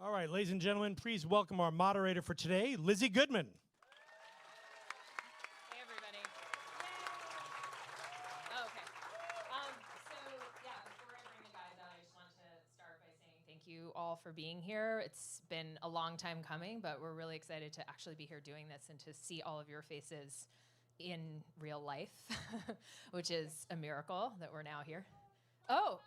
All right, ladies and gentlemen, please welcome our moderator for today, Lizzie Goodman. Hey, everybody. Oh, okay. Before I bring the guys out, I just want to start by saying thank you all for being here. It's been a long time coming, but we're really excited to actually be here doing this and to see all of your faces in real life, which is a miracle that we're now here. Oh.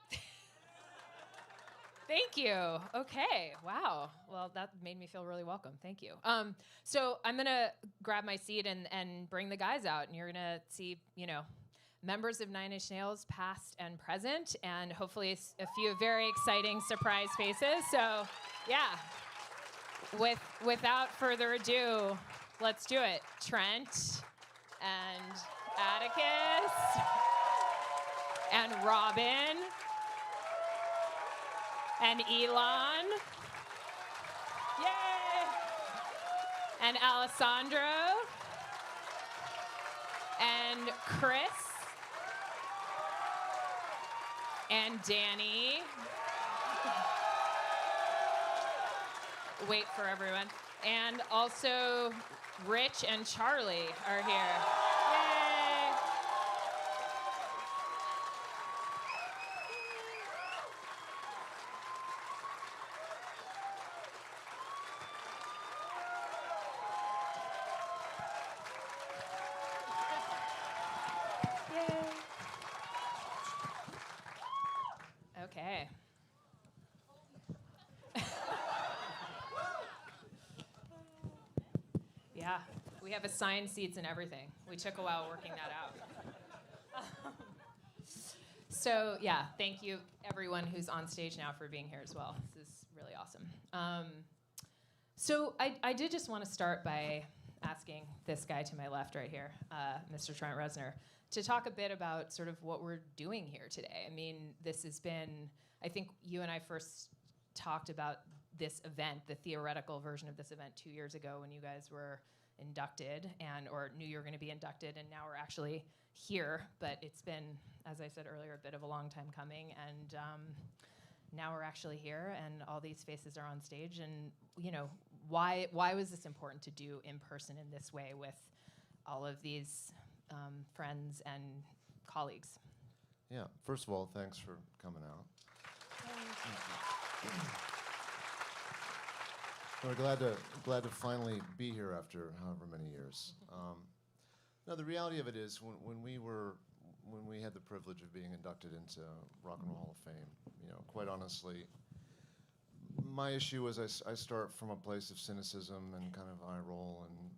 Thank you. Okay. Wow. Well, that made me feel really welcome. Thank you. So I'm going to grab my seat and bring the guys out, and you're going to see, members of Nine Inch Nails, past and present, and hopefully a few very exciting surprise faces. So, yeah. Without further ado, let's do it. Trent and Atticus and Robin. And Elon. Yay! And Alessandro. And Chris. And Danny. Wait for everyone. And also Rich and Charlie are here. Yay! Okay. Yeah, we have assigned seats and everything. We took a while working that out. So, yeah, thank you everyone who's on stage now for being here as well. This is really awesome. So I did just want to start by asking this guy to my left right here, Mr. Trent Reznor, to talk a bit about sort of what we're doing here today. I mean, this has been, I think you and I first talked about this event, the theoretical version of this event 2 years ago when you guys were inducted or knew you were going to be inducted, and now we're actually here. But it's been, as I said earlier, a bit of a long time coming, and now we're actually here, and all these faces are on stage. And why was this important to do in person in this way with all of these friends and colleagues? Yeah, first of all, thanks for coming out. We're glad to finally be here after however many years. Now the reality of it is, when we had the privilege of being inducted into Rock and Roll Hall of Fame, quite honestly, my issue was I start from a place of cynicism and kind of eye roll, and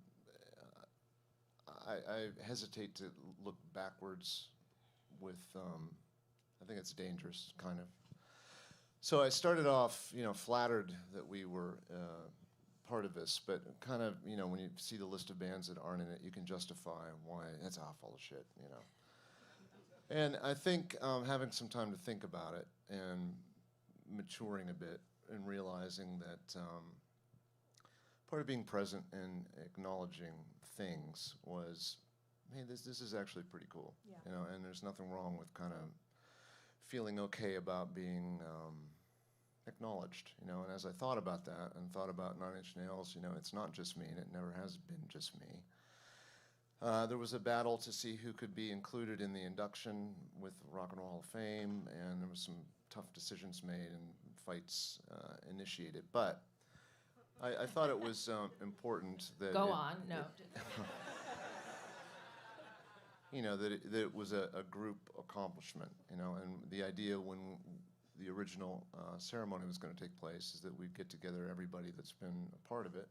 I hesitate to look backwards with, I think it's dangerous, kind of. So I started off, flattered that we were part of this, but kind of, when you see the list of bands that aren't in it, you can justify why that's all full of shit, And I think having some time to think about it and maturing a bit and realizing that part of being present and acknowledging things was, hey, this is actually pretty cool, Yeah. And there's nothing wrong with kind of feeling okay about being acknowledged, And as I thought about that and thought about Nine Inch Nails, it's not just me, and it never has been just me. There was a battle to see who could be included in the induction with Rock and Roll Hall of Fame, and there was some tough decisions made and fights initiated. But I thought it was important that Go on. No. that it was a group accomplishment, and the idea when the original ceremony was going to take place is that we'd get together everybody that's been a part of it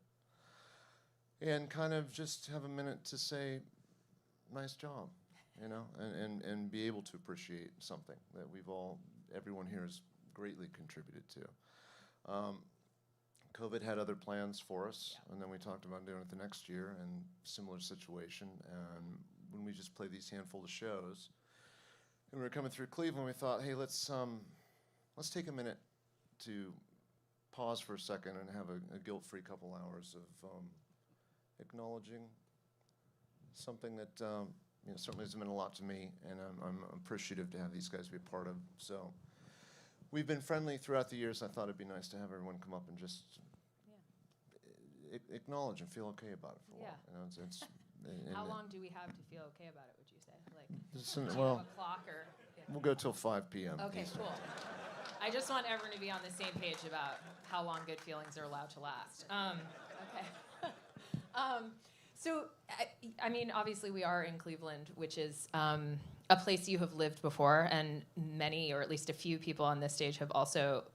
and kind of just have a minute to say, nice job, and be able to appreciate something that everyone here has greatly contributed to. COVID had other plans for us, and then we talked about doing it the next year, and similar situation. And when we just played these handful of shows, and we were coming through Cleveland, we thought, hey, let's take a minute to pause for a second and have a guilt-free couple hours of acknowledging something that certainly has meant a lot to me, and I'm appreciative to have these guys be a part of. So we've been friendly throughout the years. I thought it'd be nice to have everyone come up and just acknowledge and feel okay about it for a while. You know, How long do we have to feel okay about it, would you say? Like, well, a clock or? We'll go till 5 p.m. Okay, cool. I just want everyone to be on the same page about how long good feelings are allowed to last. Okay. So, I mean, obviously we are in Cleveland, which is a place you have lived before, and many, or at least a few people on this stage have also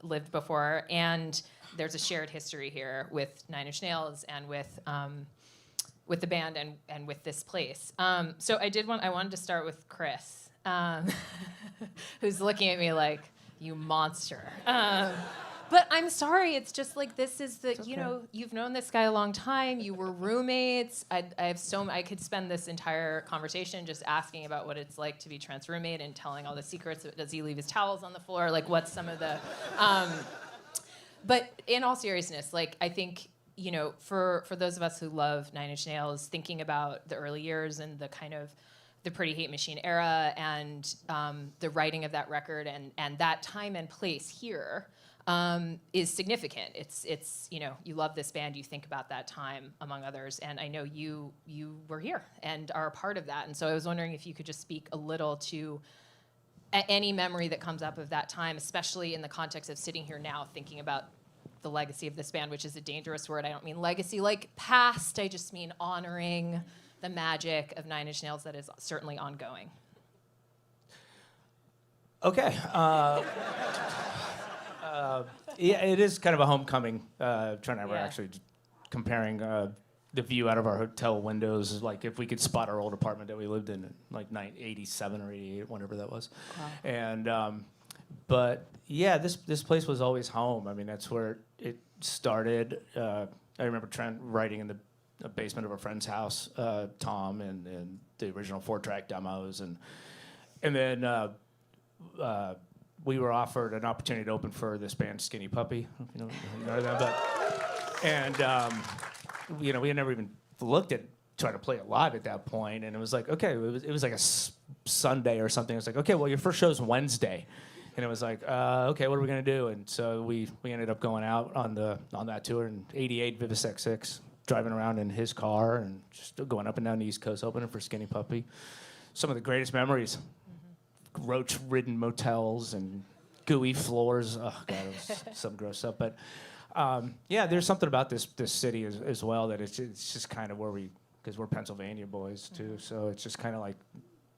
lived before. And there's a shared history here with Nine Inch Nails and with the band and with this place. So I wanted to start with Chris, who's looking at me like, you monster. But I'm sorry, it's just like, this is the, you know, you've known this guy a long time, you were roommates. I could spend this entire conversation just asking about what it's like to be Trent's roommate and telling all the secrets. Does he leave his towels on the floor? Like, what's some of the, but in all seriousness, like, I think, you know, for those of us who love Nine Inch Nails, thinking about the early years and the kind of the Pretty Hate Machine era and the writing of that record and that time and place here is significant. It's you know, you love this band, you think about that time among others, and I know you were here and are a part of that. And so I was wondering if you could just speak a little to any memory that comes up of that time, especially in the context of sitting here now thinking about the legacy of this band, which is a dangerous word. I don't mean legacy like past, I just mean honoring the magic of Nine Inch Nails that is certainly ongoing. Okay. Yeah, it is kind of a homecoming. Trent and I were actually comparing the view out of our hotel windows, like if we could spot our old apartment that we lived in like 87 or 88, whatever that was. Wow. And but yeah, this place was always home. I mean, that's where it started. I remember Trent writing in the basement of a friend's house, Tom, and the original 4-track demos, and then we were offered an opportunity to open for this band Skinny Puppy. You know them, but and you know, we had never even looked at trying to play it live at that point, and it was like, okay, it was like a Sunday or something. It was like, okay, well, your first show's Wednesday. And it was like, okay, what are we gonna do? And so we ended up going out on that tour in '88, Vivisec 6, driving around in his car and just going up and down the East Coast opening for Skinny Puppy. Some of the greatest memories. Mm-hmm. Roach-ridden motels and gooey floors. Oh God, it was some gross stuff. But yeah, there's something about this city as well that it's just kind of where because we're Pennsylvania boys too. Mm-hmm. So it's just kind of like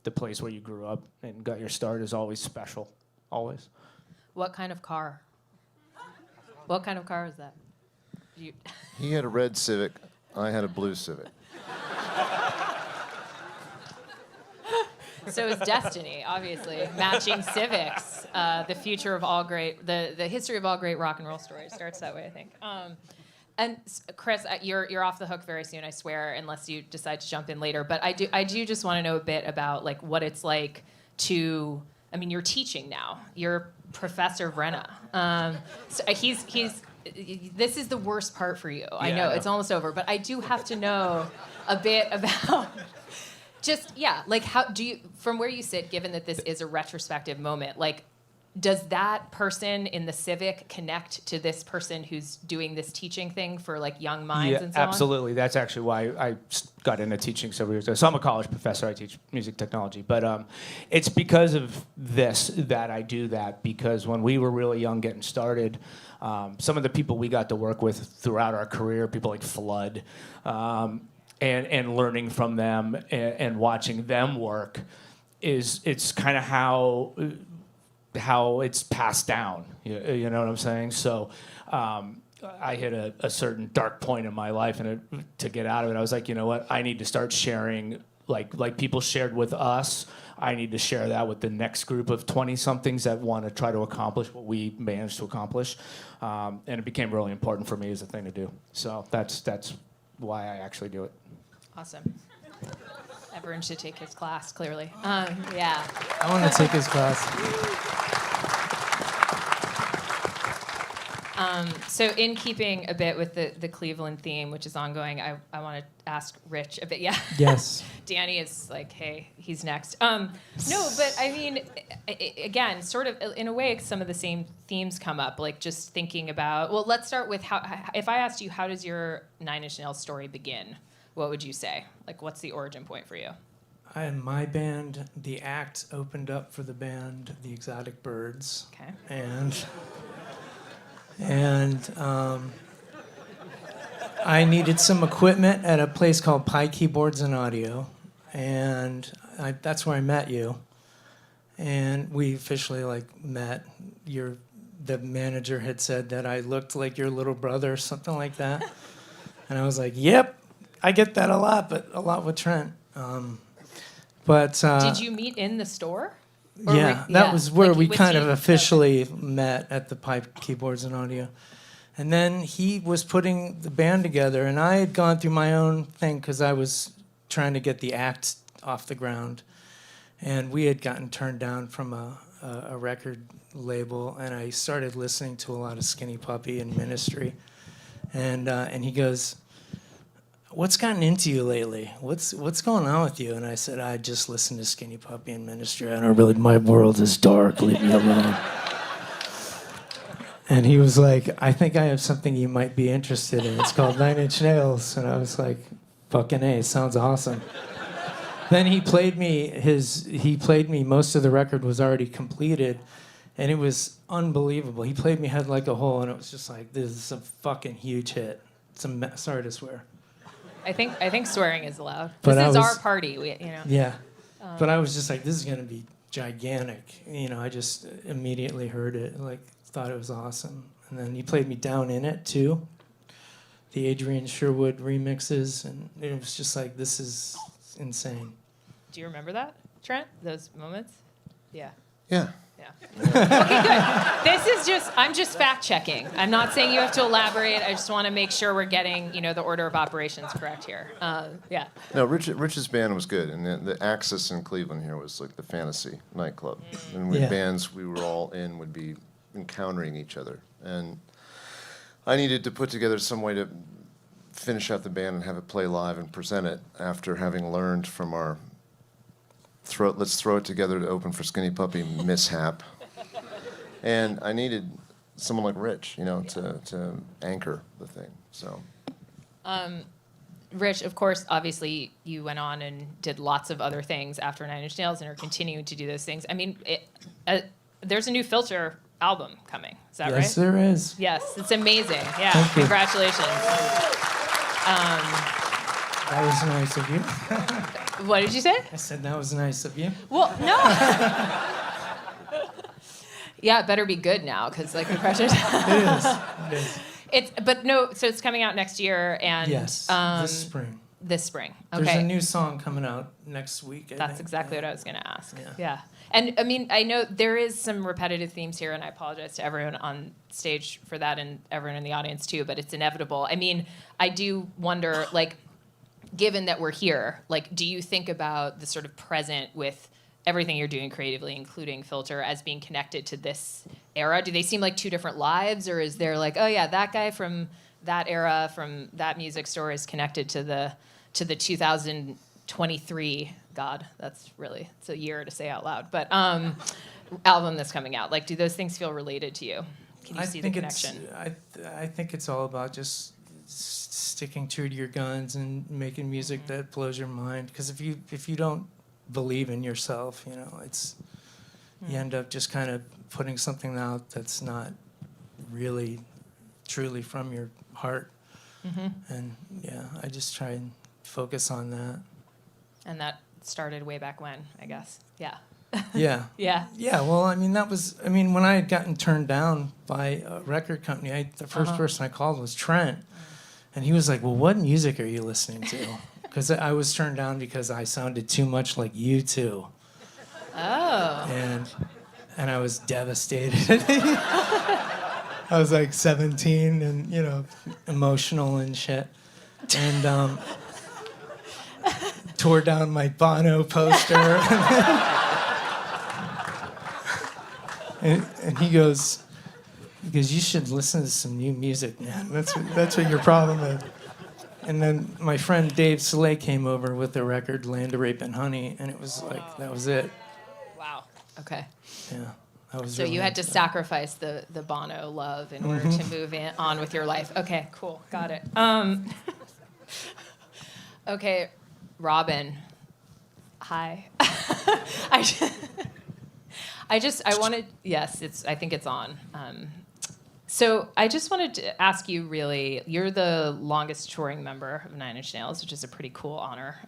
the place where you grew up and got your start is always special. Always. What kind of car? What kind of car is that? He had a red Civic. I had a blue Civic. So it's destiny, obviously. Matching Civics. The future of all great, the history of all great rock and roll stories starts that way, I think. And Chris, you're off the hook very soon, I swear, unless you decide to jump in later. But I do just want to know a bit about like what it's like to. I mean, you're teaching now. You're Professor Brenna. So this is the worst part for you. Yeah, I know, it's almost over. But I do have to know a bit about just, like how do you, from where you sit, given that this is a retrospective moment, like, does that person in the Civic connect to this person who's doing this teaching thing for like young minds and so on? Absolutely. That's actually why I got into teaching several years ago. So I'm a college professor. I teach music technology. But it's because of this that I do that, because when we were really young getting started, some of the people we got to work with throughout our career, people like Flood, and learning from them and watching them work, it's kind of how it's passed down, you know what I'm saying? So I hit a certain dark point in my life, and to get out of it, I was like, you know what? I need to start sharing, like people shared with us. I need to share that with the next group of 20-somethings that want to try to accomplish what we managed to accomplish, and it became really important for me as a thing to do. So that's why I actually do it. Awesome. Everyone should take his class, clearly. Yeah. I want to take his class. So in keeping a bit with the Cleveland theme, which is ongoing, I want to ask Rich a bit. Yeah. Yes. Danny is like, hey, he's next. No, but I mean, again, sort of in a way, some of the same themes come up. Like just thinking about. Well, let's start with how. If I asked you, how does your Nine Inch Nails story begin? What would you say? Like, what's the origin point for you? In my band, the act opened up for the band, the Exotic Birds, Okay. and I needed some equipment at a place called Pi Keyboards and Audio, and that's where I met you. And we officially met. The manager had said that I looked like your little brother or something like that, and I was like, "Yep, I get that a lot, but a lot with Trent." Did you meet in the store? Yeah, that was where we with kind you? of officially met, at the Pipe Keyboards and Audio. And then he was putting the band together, and I had gone through my own thing because I was trying to get the act off the ground. And we had gotten turned down from a record label, and I started listening to a lot of Skinny Puppy and Ministry. And he goes, "What's gotten into you lately? What's going on with you?" And I said, "I just listened to Skinny Puppy and Ministry. I don't really, my world is dark. Leave me alone." And he was like, "I think I have something you might be interested in. It's called Nine Inch Nails." And I was like, "Fucking A, sounds awesome." Then he played me most of the record was already completed, and it was unbelievable. He played me Head Like a Hole, and it was just like, this is a fucking huge hit. Sorry to swear. I think swearing is allowed. But This is I our was- party. We. Yeah. But I was just like, this is going to be gigantic. I just immediately heard it, thought it was awesome. And then he played me Down in It, too. The Adrian Sherwood remixes. And it was just like, this is insane. Do you remember that, Trent? Those moments? Yeah. Yeah. Okay, good. I'm just fact checking. I'm not saying you have to elaborate. I just want to make sure we're getting, the order of operations correct here. Yeah. No, Rich's band was good, and the Axis in Cleveland here was like the fantasy nightclub. And Yeah. bands we were all in would be encountering each other. And I needed to put together some way to finish out the band and have it play live and present it after having learned from our let's throw it together to open for Skinny Puppy mishap. And I needed someone like Rich, to anchor the thing. So. Rich, of course, obviously, you went on and did lots of other things after Nine Inch Nails and are continuing to do those things. I mean, there's a new Filter album coming. Is that right? Yes, there is. Yes, it's amazing. Yeah, Thank you. congratulations. That was nice of you. What did you say? I said that was nice of you. Well, no. Yeah, it better be good now, because the pressure's. It is. So it's coming out next year, and Yes, this spring. This spring. Okay. There's a new song coming out next week. I That's think. exactly what I was going to ask. Yeah. Yeah. And I mean, I know there is some repetitive themes here, and I apologize to everyone on stage for that and everyone in the audience too, but it's inevitable. I mean, I do wonder, given that we're here, do you think about the sort of present with everything you're doing creatively, including Filter, as being connected to this era? Do they seem like two different lives, or is there oh yeah, that guy from that era, from that music store is connected to the 2023, God, it's a year to say out loud, but album that's coming out? Do those things feel related to you? Can you see the connection? I think it's all about just sticking true to your guns and making music that blows your mind. Because if you don't believe in yourself, you end up just kind of putting something out that's not really truly from your heart. And yeah, I just try and focus on that. And that started way back when, I guess. Yeah. Yeah. Yeah. Yeah, well, when I had gotten turned down by a record company, the first person I called was Trent. And he was like, "Well, what music are you listening to?" Because I was turned down because I sounded too much like U2. Oh. And I was devastated. I was 17 and, emotional and shit. And tore down my Bono poster. And he goes, "You should listen to some new music, man. That's what your problem is." And then my friend Dave Soleil came over with the record Land of Rape and Honey, and it was that was it. Wow. Okay. Yeah. That was So really you had to nice. sacrifice the Bono love in order to move on with your life. Okay, cool. Got it. Okay, Robin. Hi. I wanted, yes, I think it's on. So I just wanted to ask you really, you're the longest touring member of Nine Inch Nails, which is a pretty cool honor.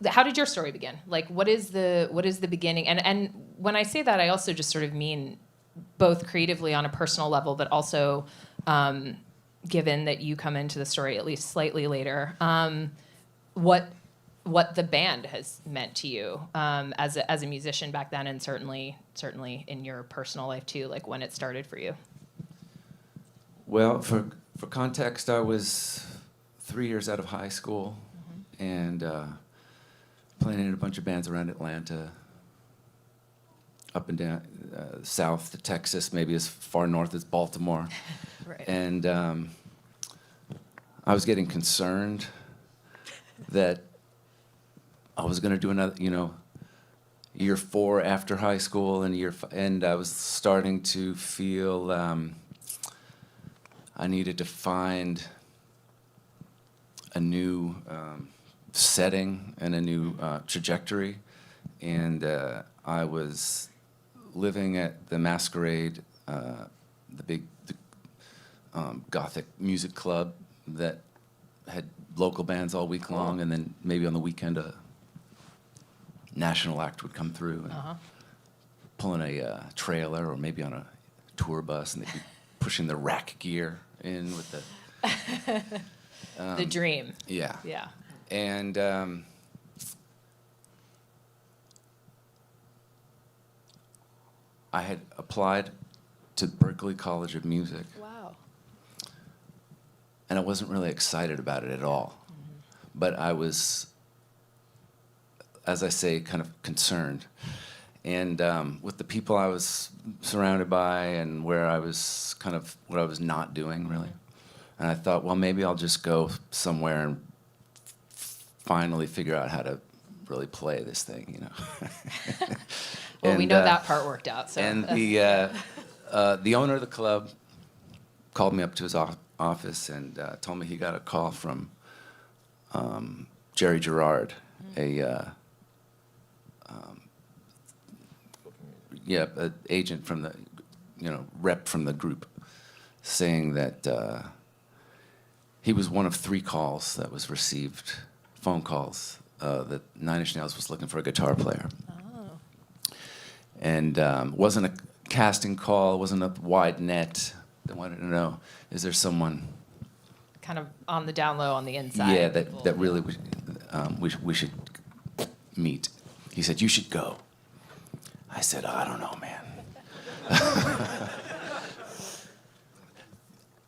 How did your story begin? Like, what is the beginning? And when I say that, I also just sort of mean both creatively on a personal level, but also given that you come into the story at least slightly later, what the band has meant to you as a musician back then, and certainly in your personal life too, like when it started for you. Well, for context, I was 3 years out of high school, and playing in a bunch of bands around Atlanta, up and down south to Texas, maybe as far north as Baltimore. Right. And I was getting concerned that I was going to do another, year 4 after high school, and I was starting to feel I needed to find a new setting and a new trajectory, and I was living at the Masquerade, the big Gothic music club that had local bands all week long, and then maybe on the weekend a national act would come through and pulling a trailer or maybe on a tour bus, and they'd be pushing the rack gear in with the the dream. yeah. Yeah. And I had applied to Berklee College of Music, Wow. and I wasn't really excited about it at all. But I was, as I say, kind of concerned. And with the people I was surrounded by and where I was kind of, what I was not doing, really. And I thought, well, maybe I'll just go somewhere and finally figure out how to really play this thing, Well, we And, know that part worked out. So. And the owner of the club called me up to his office and told me he got a call from Jerry Gerard, an agent from the, rep from the group, saying that he was one of 3 calls that was received, phone calls, that Nine Inch Nails was looking for a guitar player. And wasn't a casting call, wasn't a wide net. They wanted to know, is there someone? Kind of on the down low, on the inside. Yeah, people. that really we should meet. He said, you should go. I said, I don't know, man.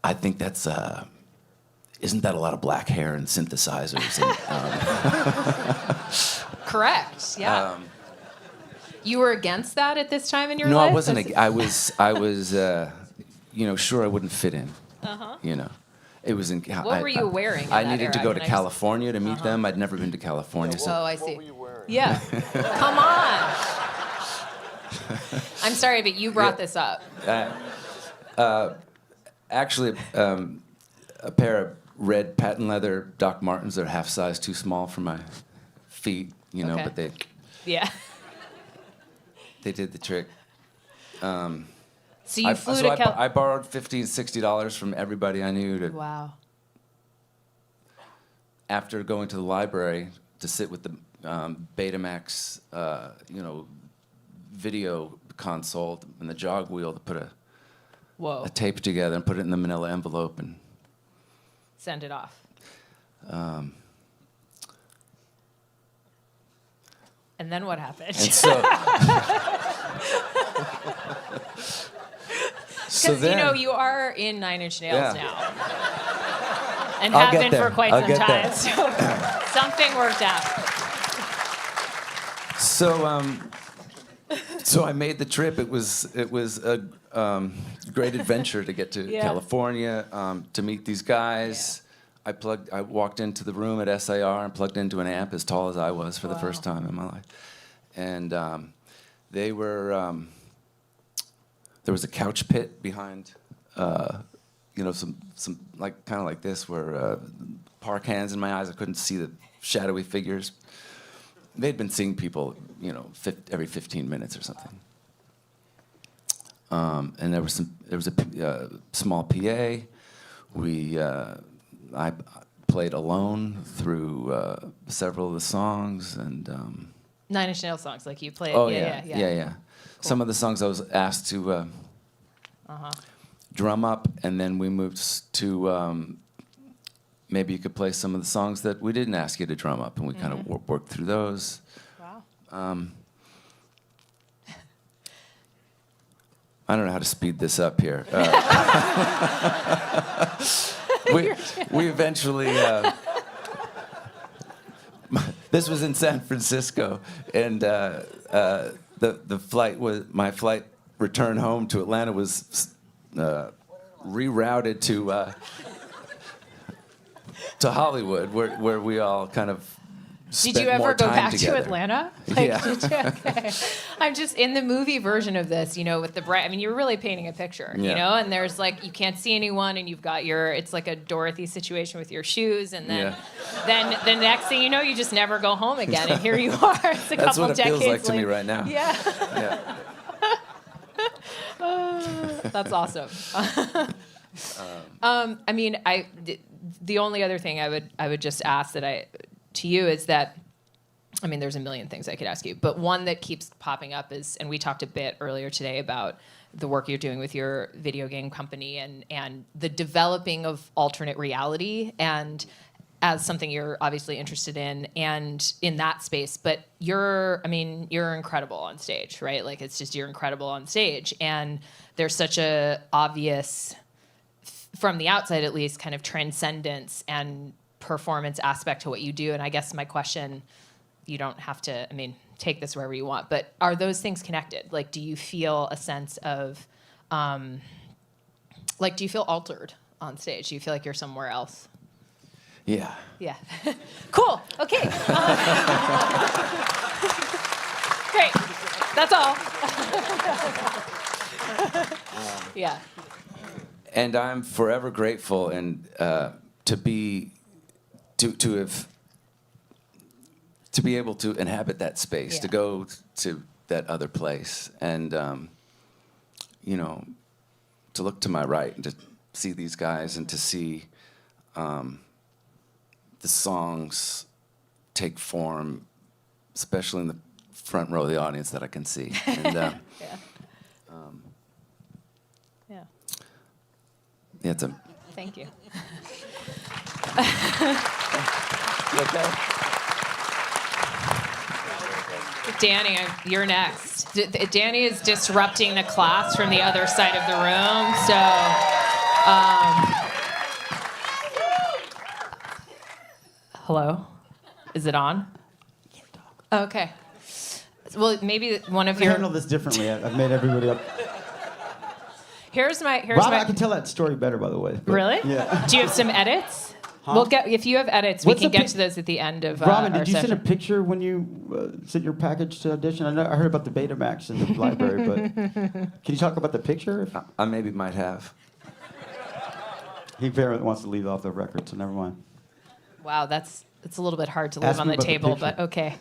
I think that's, isn't that a lot of black hair and synthesizers? And, Correct. Yeah. You were against that at this time in your no, life? I wasn't. I was, sure I wouldn't fit in. It was in. What were you wearing in I that needed to era? go I to mean, California to meet them. I'd never been to California. So Oh, I see. Yeah. Come on. I'm sorry, but you brought this up. actually, a pair of red patent leather Doc Martens. They're half size too small for my feet, Okay. but Yeah. they did the trick. So you flew to I borrowed $50 and $60 from everybody I knew to. Wow. After going to the library to sit with the Betamax, video console and the jog wheel to put Whoa. a tape together and put it in the manila envelope and Send it off. And then what happened? and so. So Because then, you are in Nine Inch Nails Yeah. now, and I'll have get been there. for quite I'll some get time. there. So something worked out. So I made the trip. It was a great adventure to get to Yeah. California, to meet these guys. I walked into the room at SIR and plugged into an amp as tall as I was for the first time in my life. and they were. There was a couch pit behind, some like kind of like this, where park hands in my eyes. I couldn't see the shadowy figures. They'd been seeing people, every 15 minutes or something. And there was a small PA. I played alone through several of the songs, and 9 Inch Nails songs, like you played. oh Yeah. yeah. Some of the songs I was asked to drum up, and then we moved to maybe you could play some of the songs that we didn't ask you to drum up, and we kind of worked through those. Wow. I don't know how to speed this up here. We eventually. This was in San Francisco, and the flight was my flight return home to Atlanta was rerouted to Hollywood, where we all kind of. Did you ever go back together. to Atlanta? Yeah. Did you? Okay. I'm just in the movie version of this, with the bright. I mean, you're really painting a picture, Yeah. And there's like you can't see anyone, and you've got it's like a Dorothy situation with your shoes, and then the next thing you know, you just never go home again, and here you are. It's a That's couple what it decades feels like to me later. right now. Yeah. Yeah. That's awesome. I mean, the only other thing I would just ask to you is that, I mean, there's a million things I could ask you, but one that keeps popping up is, and we talked a bit earlier today about the work you're doing with your video game company and the developing of alternate reality, and as something you're obviously interested in and in that space, but you're incredible on stage, right? Like you're incredible on stage, and there's such a obvious, from the outside at least, kind of transcendence and performance aspect to what you do. And I guess my question, you don't have to, take this wherever you want, but are those things connected? Like, do you feel a sense of, do you feel altered on stage? Do you feel like you're somewhere else? Yeah. Yeah. Cool. Okay. Great. That's all. Yeah. And I'm forever grateful and to be able to inhabit that space, to go to that other place, and to look to my right and to see these guys and to see the songs take form, especially in the front row of the audience that I can see. And, Yeah. yeah, it's a. Thank you. Okay. Danny, you're next. Danny is disrupting the class from the other side of the room. So, hello? Is it on? Okay. Well, maybe one of I your... handle this differently. I've made everybody up. Here's my... Rob, I can tell that story better, by the way. But, Really? Yeah. Do you have some edits? Huh? We'll get, if you have edits, What's we can the get to those at the end of Robin, our did you session. send a picture when you sent your package to audition? I heard about the Betamax in the library, but can you talk about the picture? I maybe might have. He very wants to leave off the record, so never mind. Wow, it's a little bit hard to leave Ask on me the about the table, picture. but okay.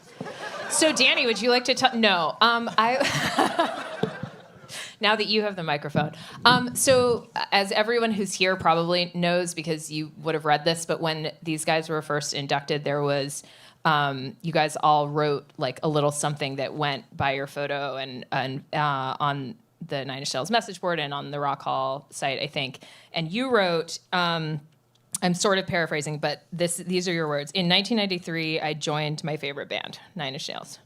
So, Danny, would you like to talk? No. I. Now that you have the microphone. So, as everyone who's here probably knows, because you would have read this, but when these guys were first inducted, there was, you guys all wrote like a little something that went by your photo and on the 9 Inch Nails message board and on the Rock Hall site, I think. And you wrote, I'm sort of paraphrasing, but these are your words. In 1993, I joined my favorite band, 9 Inch Nails.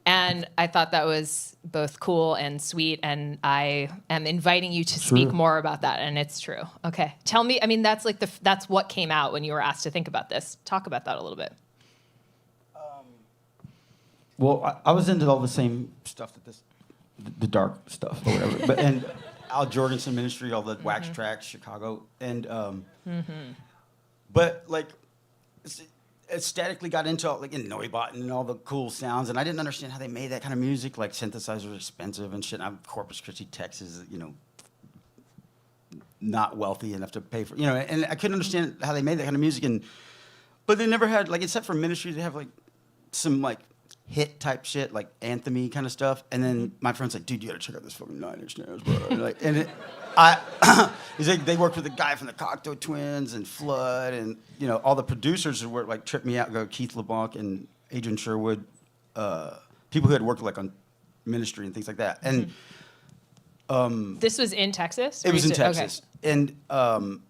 And I thought that was both cool and sweet, and I am inviting you to speak more about that, and it's true. Okay, tell me. I mean, that's like that's what came out when you were asked to think about this. Talk about that a little bit. Well, I was into all the same stuff that the dark stuff or whatever. But and Al Jorgensen Ministry, all the wax tracks, Chicago, and but like aesthetically got into like in Neubot and all the cool sounds, and I didn't understand how they made that kind of music. Like synthesizers are expensive and shit. And I'm Corpus Christi, Texas, you know, not wealthy enough to pay for, you know, and I couldn't understand how they made that kind of music. But they never had, like, except for Ministry, they have like some like hit type shit, like anthem-y kind of stuff. And then my friend's like, dude, you gotta check out this fucking 9 Inch Nails, bro. He's like, they worked with a guy from the Cocteau Twins and Flood, and you know, all the producers who were like tripped me out. Go Keith LeBlanc and Adrian Sherwood, people who had worked like on Ministry and things like that. And This was in Texas? it was in Texas. And long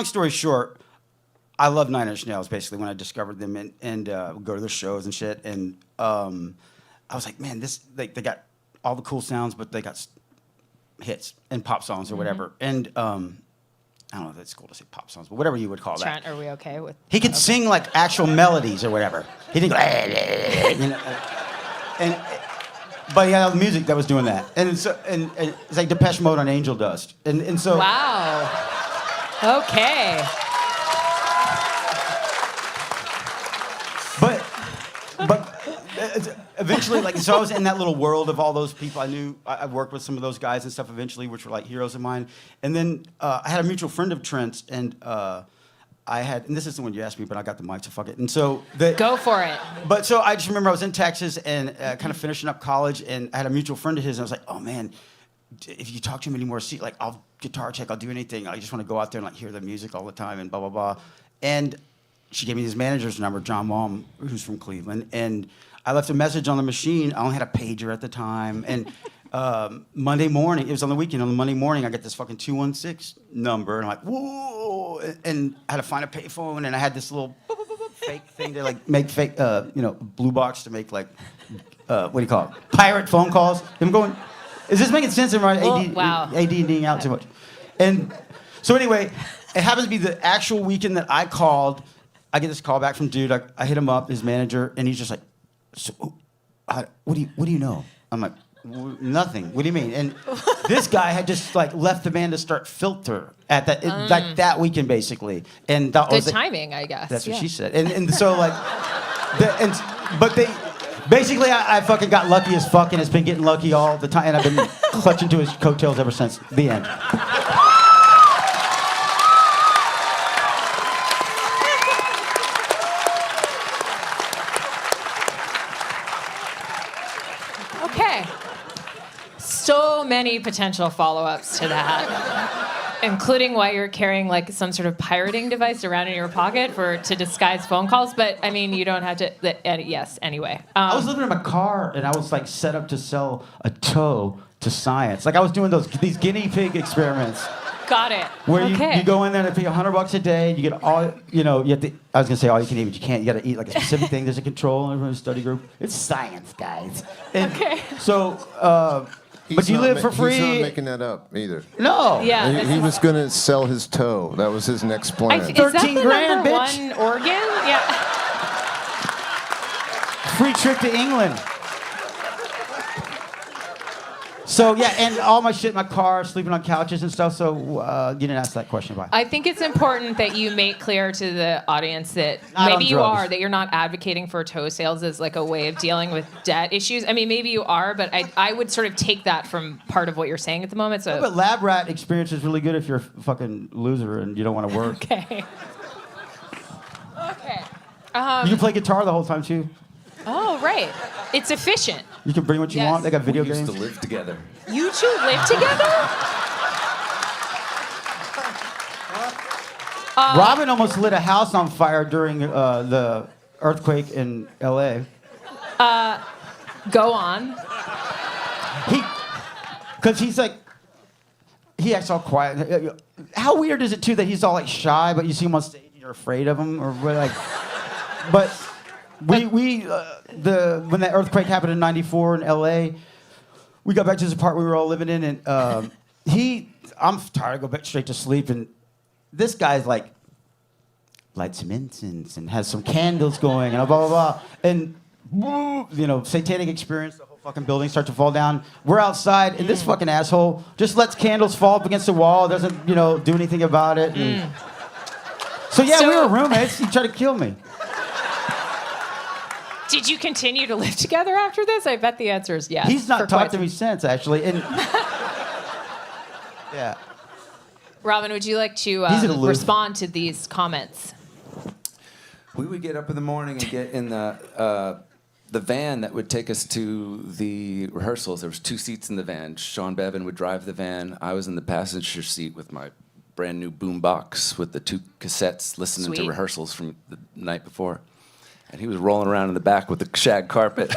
story short, I love 9 Inch Nails basically when I discovered them and would go to their shows and shit. And I was like, man, they got all the cool sounds, but they got hits and pop songs or whatever. And I don't know if it's cool to say pop songs, but whatever you would call that. Trent, are we okay with? He could sing like actual melodies or whatever. He didn't go, you know, but he had all the music that was doing that. And it's like Depeche Mode on Angel Dust. And so. Wow. Okay. But eventually, like, so I was in that little world of all those people I knew. I worked with some of those guys and stuff eventually, which were like heroes of mine. And then I had a mutual friend of Trent's, and and this isn't when you asked me, but I got the mic, so fuck it. And so Go for it. But so I just remember I was in Texas and kind of finishing up college, and I had a mutual friend of his, and I was like, oh man, if you talk to him anymore, see, like, I'll guitar check, I'll do anything. I just want to go out there and like hear the music all the time and blah blah blah. And she gave me his manager's number, John Malm, who's from Cleveland, and I left a message on the machine. I only had a pager at the time, and Monday morning, it was on the weekend. On the Monday morning, I get this fucking 216 number, and I'm like, whoa! And I had to find a payphone, and I had this little fake thing to like make fake, blue box to make like, what do you call it? Pirate phone calls. I'm going, is this making sense? Am I wow. ADing out too much? And so anyway, it happens to be the actual weekend that I called. I get this call back from dude. I hit him up, his manager, and he's just like, so, what do you know? I'm like, nothing. What do you mean? And this guy had just like left the band to start Filter at that like that weekend basically. And that Good was timing, I guess. That's what she said. And so like, but they. Basically, I fucking got lucky as fuck, and it's been getting lucky all the time, and I've been clutching to his coattails ever since the end. Okay. So many potential follow-ups to that, including why you're carrying like some sort of pirating device around in your pocket to disguise phone calls. But I mean, you don't have to. Yes. Anyway. I was living in my car, and I was like set up to sell a toe to science. Like I was doing these guinea pig experiments. Got it. Where okay. you go in there and pay $100 a day. You get all, you have to, I was gonna say all you can eat, but you can't. You got to eat like a specific thing. There's a control in a study group. It's science, guys. And okay. So, but you live for free. He's not making that up either. No. Yeah. He was going to sell his toe. That was his next plan. Is that the 13 grand, number bitch. one organ? Yeah. Free trip to England. So yeah, and all my shit in my car, sleeping on couches and stuff. So you didn't ask that question, why? I think it's important that you make clear to the audience that Not maybe on you drugs. are, that you're not advocating for toe sales as like a way of dealing with debt issues. I mean, maybe you are, but I would sort of take that from part of what you're saying at the moment. So. But lab rat experience is really good if you're a fucking loser and you don't want to work. Okay. Okay. You can play guitar the whole time too. Oh, right. It's efficient. You can bring what you Yes. want. They got video We used games. to live together. You two live together? Robin almost lit a house on fire during the earthquake in L.A. Go on. Because he's like, he acts all quiet. How weird is it too that he's all like shy, but you see him on stage and you're afraid of him, or we're like, but when that earthquake happened in '94 in L.A., we got back to this part we were all living in, and I'm tired. I go back straight to sleep, and this guy's like, light some incense and has some candles going, and blah blah blah, and satanic experience. The whole fucking building starts to fall down. We're outside, and this fucking asshole just lets candles fall up against the wall. Doesn't do anything about it. And So yeah, we So- were roommates. He tried to kill me. Did you continue to live together after this? I bet the answer is yes. He's for not quite talked to some- me since, actually. And yeah. Robin, would you like to He's an aloof. respond to these comments? We would get up in the morning and get in the van that would take us to the rehearsals. There was 2 seats in the van. Sean Bevan would drive the van. I was in the passenger seat with my brand new boom box with the 2 cassettes, listening Sweet. to rehearsals from the night before. And he was rolling around in the back with the shag carpet.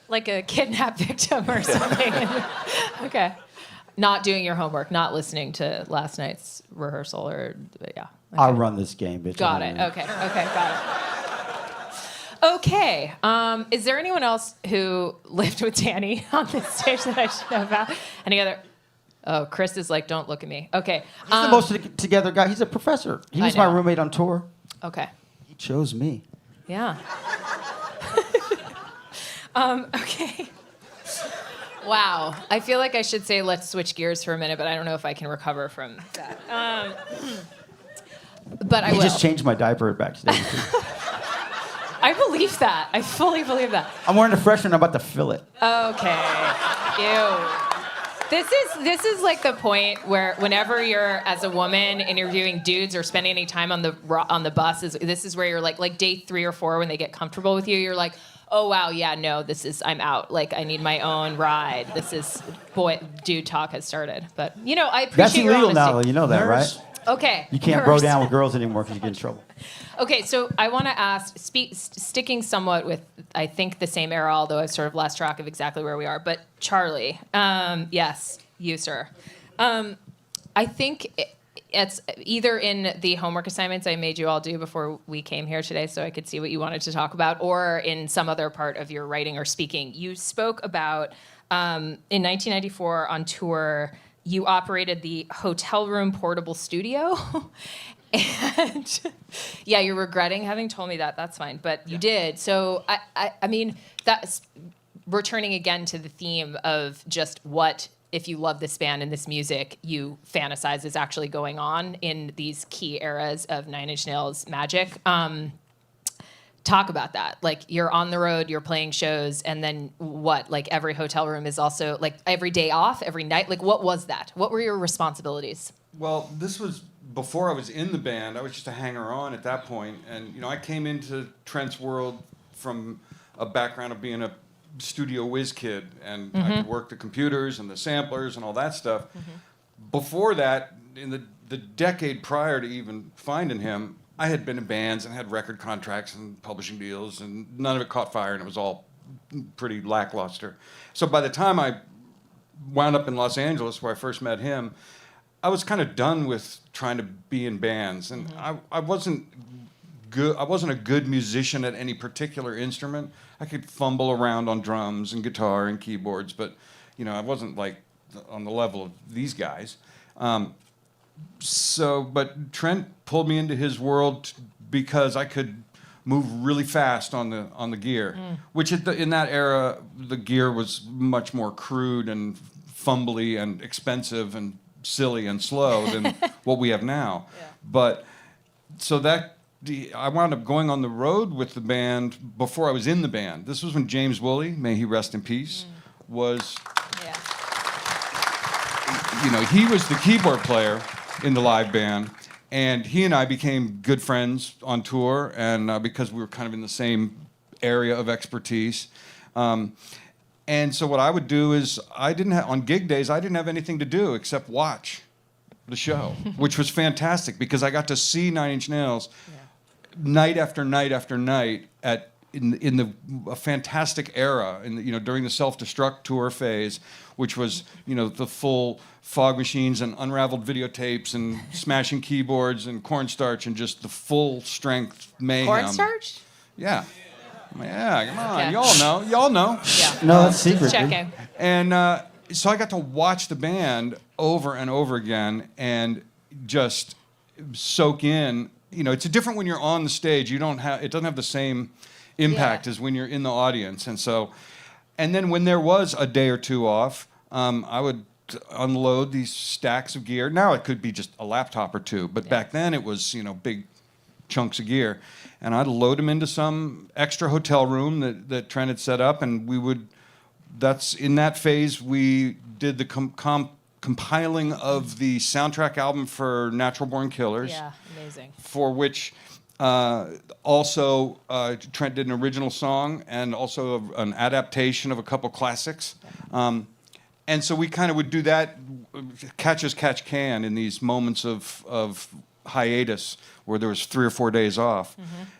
Like a kidnapped victim or something. Okay. Not doing your homework, not listening to last night's rehearsal or, yeah. I'll run this game, bitch. Got it. Okay, got it. Okay. Is there anyone else who lived with Danny on this stage that I should know about? Any other? Oh, Chris is like, don't look at me. Okay. He's the most together guy. He's a professor. He I was my know. roommate on tour. Okay. He chose me. Yeah. Okay. Wow. I feel like I should say let's switch gears for a minute, but I don't know if I can recover from that. But I He will. just changed my diaper backstage. I believe that. I fully believe that. I'm wearing a freshman. I'm about to fill it. Okay. Ew. This is like the point where whenever you're as a woman interviewing dudes or spending any time on the bus, this is where you're like day 3 or 4 when they get comfortable with you, you're like, oh wow, yeah, no, I'm out. Like I need my own ride. Dude talk has started. But I appreciate That's your illegal now, honesty. though. You know that, right? Okay. You can't bro Nurse. down with girls anymore because you get in trouble. Okay, so I want to ask, sticking somewhat with, I think, the same era, although I've sort of lost track of exactly where we are. But Charlie, yes, you, sir. I think it's either in the homework assignments I made you all do before we came here today so I could see what you wanted to talk about, or in some other part of your writing or speaking. You spoke about, in 1994 on tour, you operated the hotel room portable studio. And yeah, you're regretting having told me that. That's fine, but you did. So I mean, that's returning again to the theme of just what, if you love this band and this music, you fantasize is actually going on in these key eras of Nine Inch Nails' magic. Talk about that. Like you're on the road, you're playing shows, and then what? Like every hotel room is also like every day off, every night. Like what was that? What were your responsibilities? Well, this was before I was in the band. I was just a hanger-on at that point. And, I came into Trent's world from a background of being a studio whiz kid. And I could work the computers and the samplers and all that stuff. Before that, in the decade prior to even finding him, I had been in bands and had record contracts and publishing deals, and none of it caught fire, and it was all pretty lackluster. So by the time I wound up in Los Angeles, where I first met him, I was kind of done with trying to be in bands, and I wasn't good. I wasn't a good musician at any particular instrument. I could fumble around on drums and guitar and keyboards, but I wasn't like on the level of these guys. But Trent pulled me into his world because I could move really fast on the gear, which in that era the gear was much more crude and fumbly and expensive and silly and slow than what we have now. Yeah. But so I wound up going on the road with the band before I was in the band. This was when James Woolley, may he rest in peace, was. Yeah. He was the keyboard player in the live band, and he and I became good friends on tour, and because we were kind of in the same area of expertise. And so what I would do is on gig days, I didn't have anything to do except watch the show, which was fantastic because I got to see Nine Inch Nails night after night after night in a fantastic era, during the Self-Destruct tour phase, which was the full Fog Machines and unraveled videotapes and smashing keyboards and cornstarch and just the full strength mayhem. Cornstarch? Yeah. Yeah, come on. Okay. Y'all know. Yeah. No, that's secret. dude. Checking. And so I got to watch the band over and over again and just soak in. It's different when you're on the stage. It doesn't have the same impact as when you're in the audience. And then when there was a day or two off, I would unload these stacks of gear. Now it could be just a laptop or two, but back then it was, big chunks of gear. And I'd load them into some extra hotel room that Trent had set up, and that's in that phase we did the compiling of the soundtrack album for Natural Born Killers. Yeah, amazing. For which also Trent did an original song and also an adaptation of a couple classics. And so we kind of would do that, catch as catch can, in these moments of hiatus where there was 3 or 4 days off.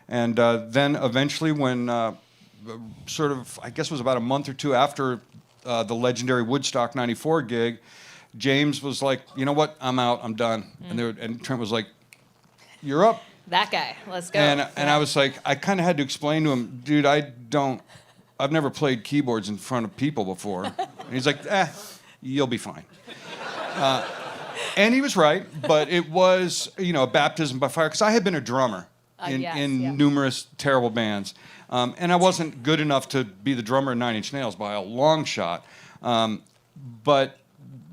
And then eventually when I guess it was about a month or two after the legendary Woodstock 94 gig, James was like, you know what, I'm out, I'm done. And Trent was like, you're up. That guy, let's go. And I was like, I kind of had to explain to him, dude, I've never played keyboards in front of people before. And he's like, you'll be fine. And he was right, but it was, a baptism by fire, because I had been a drummer in numerous terrible bands. And I wasn't good enough to be the drummer in Nine Inch Nails by a long shot. But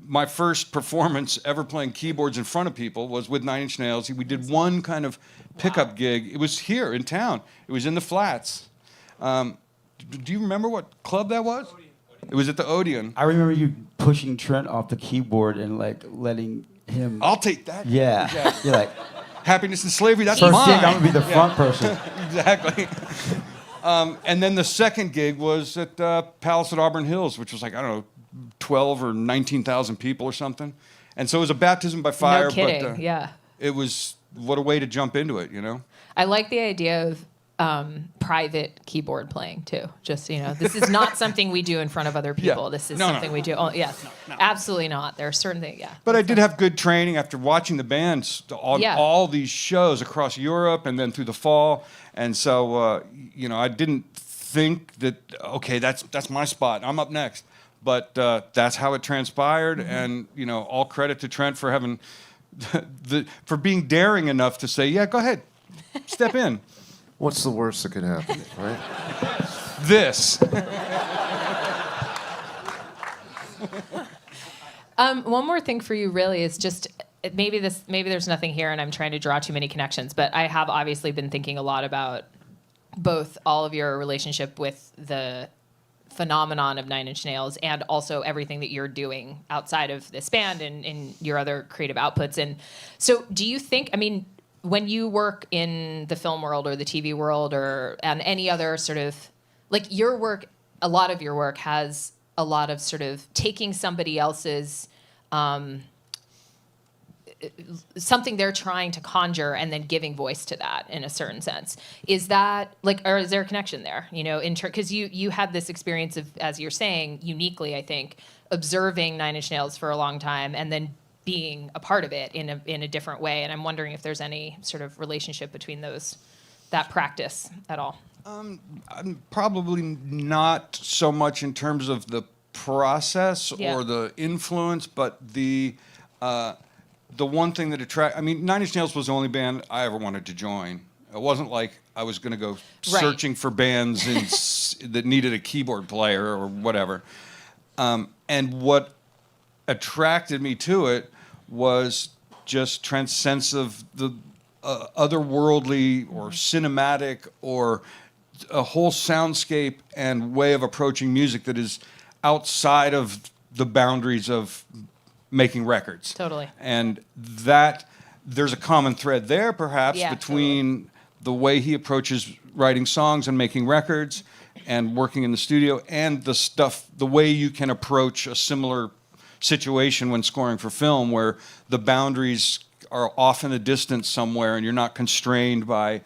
my first performance ever playing keyboards in front of people was with Nine Inch Nails. We did one kind of pickup gig. It was here in town. It was in the Flats. Do you remember what club that was? It was at the Odeon. I remember you pushing Trent off the keyboard and like letting him. I'll take that. Yeah. You're like, Happiness and Slavery, that's first mine. gig, I'm gonna be the front person. Exactly. And then the second gig was at Palace at Auburn Hills, which was like, I don't know, 12 or 19,000 people or something. And so it was a baptism by fire. No kidding, but, yeah. It was, what a way to jump into it, I like the idea of private keyboard playing too. Just this is not something we do in front of other people. Yeah. This is No. something we do. Oh, yes, absolutely not. There are certain things. Yeah. But I did have good training after watching the bands on all these shows across Europe and then through the fall. And so, I didn't think that, okay, that's my spot. I'm up next. But that's how it transpired. And, all credit to Trent for having for being daring enough to say, yeah, go ahead, step in. What's the worst that could happen, right? This. One more thing for you really is just maybe there's nothing here and I'm trying to draw too many connections, but I have obviously been thinking a lot about both all of your relationship with the phenomenon of Nine Inch Nails and also everything that you're doing outside of this band and your other creative outputs. And so do you think, when you work in the film world or the TV world or on any other sort of, like your work, a lot of your work has a lot of sort of taking somebody else's, something they're trying to conjure and then giving voice to that in a certain sense. Is that or is there a connection there? Because you had this experience of, as you're saying, uniquely, I think, observing Nine Inch Nails for a long time and then being a part of it in a different way. And I'm wondering if there's any sort of relationship between that practice at all. Probably not so much in terms of the process or the influence, but the one thing that Nine Inch Nails was the only band I ever wanted to join. It wasn't like I was going to go searching for bands that needed a keyboard player or whatever. And what attracted me to it was just Trent's sense of the otherworldly or cinematic or a whole soundscape and way of approaching music that is outside of the boundaries of making records. Totally. And that there's a common thread there perhaps between the way he approaches writing songs and making records and working in the studio and the way you can approach a similar situation when scoring for film where the boundaries are off in the distance somewhere and you're not constrained by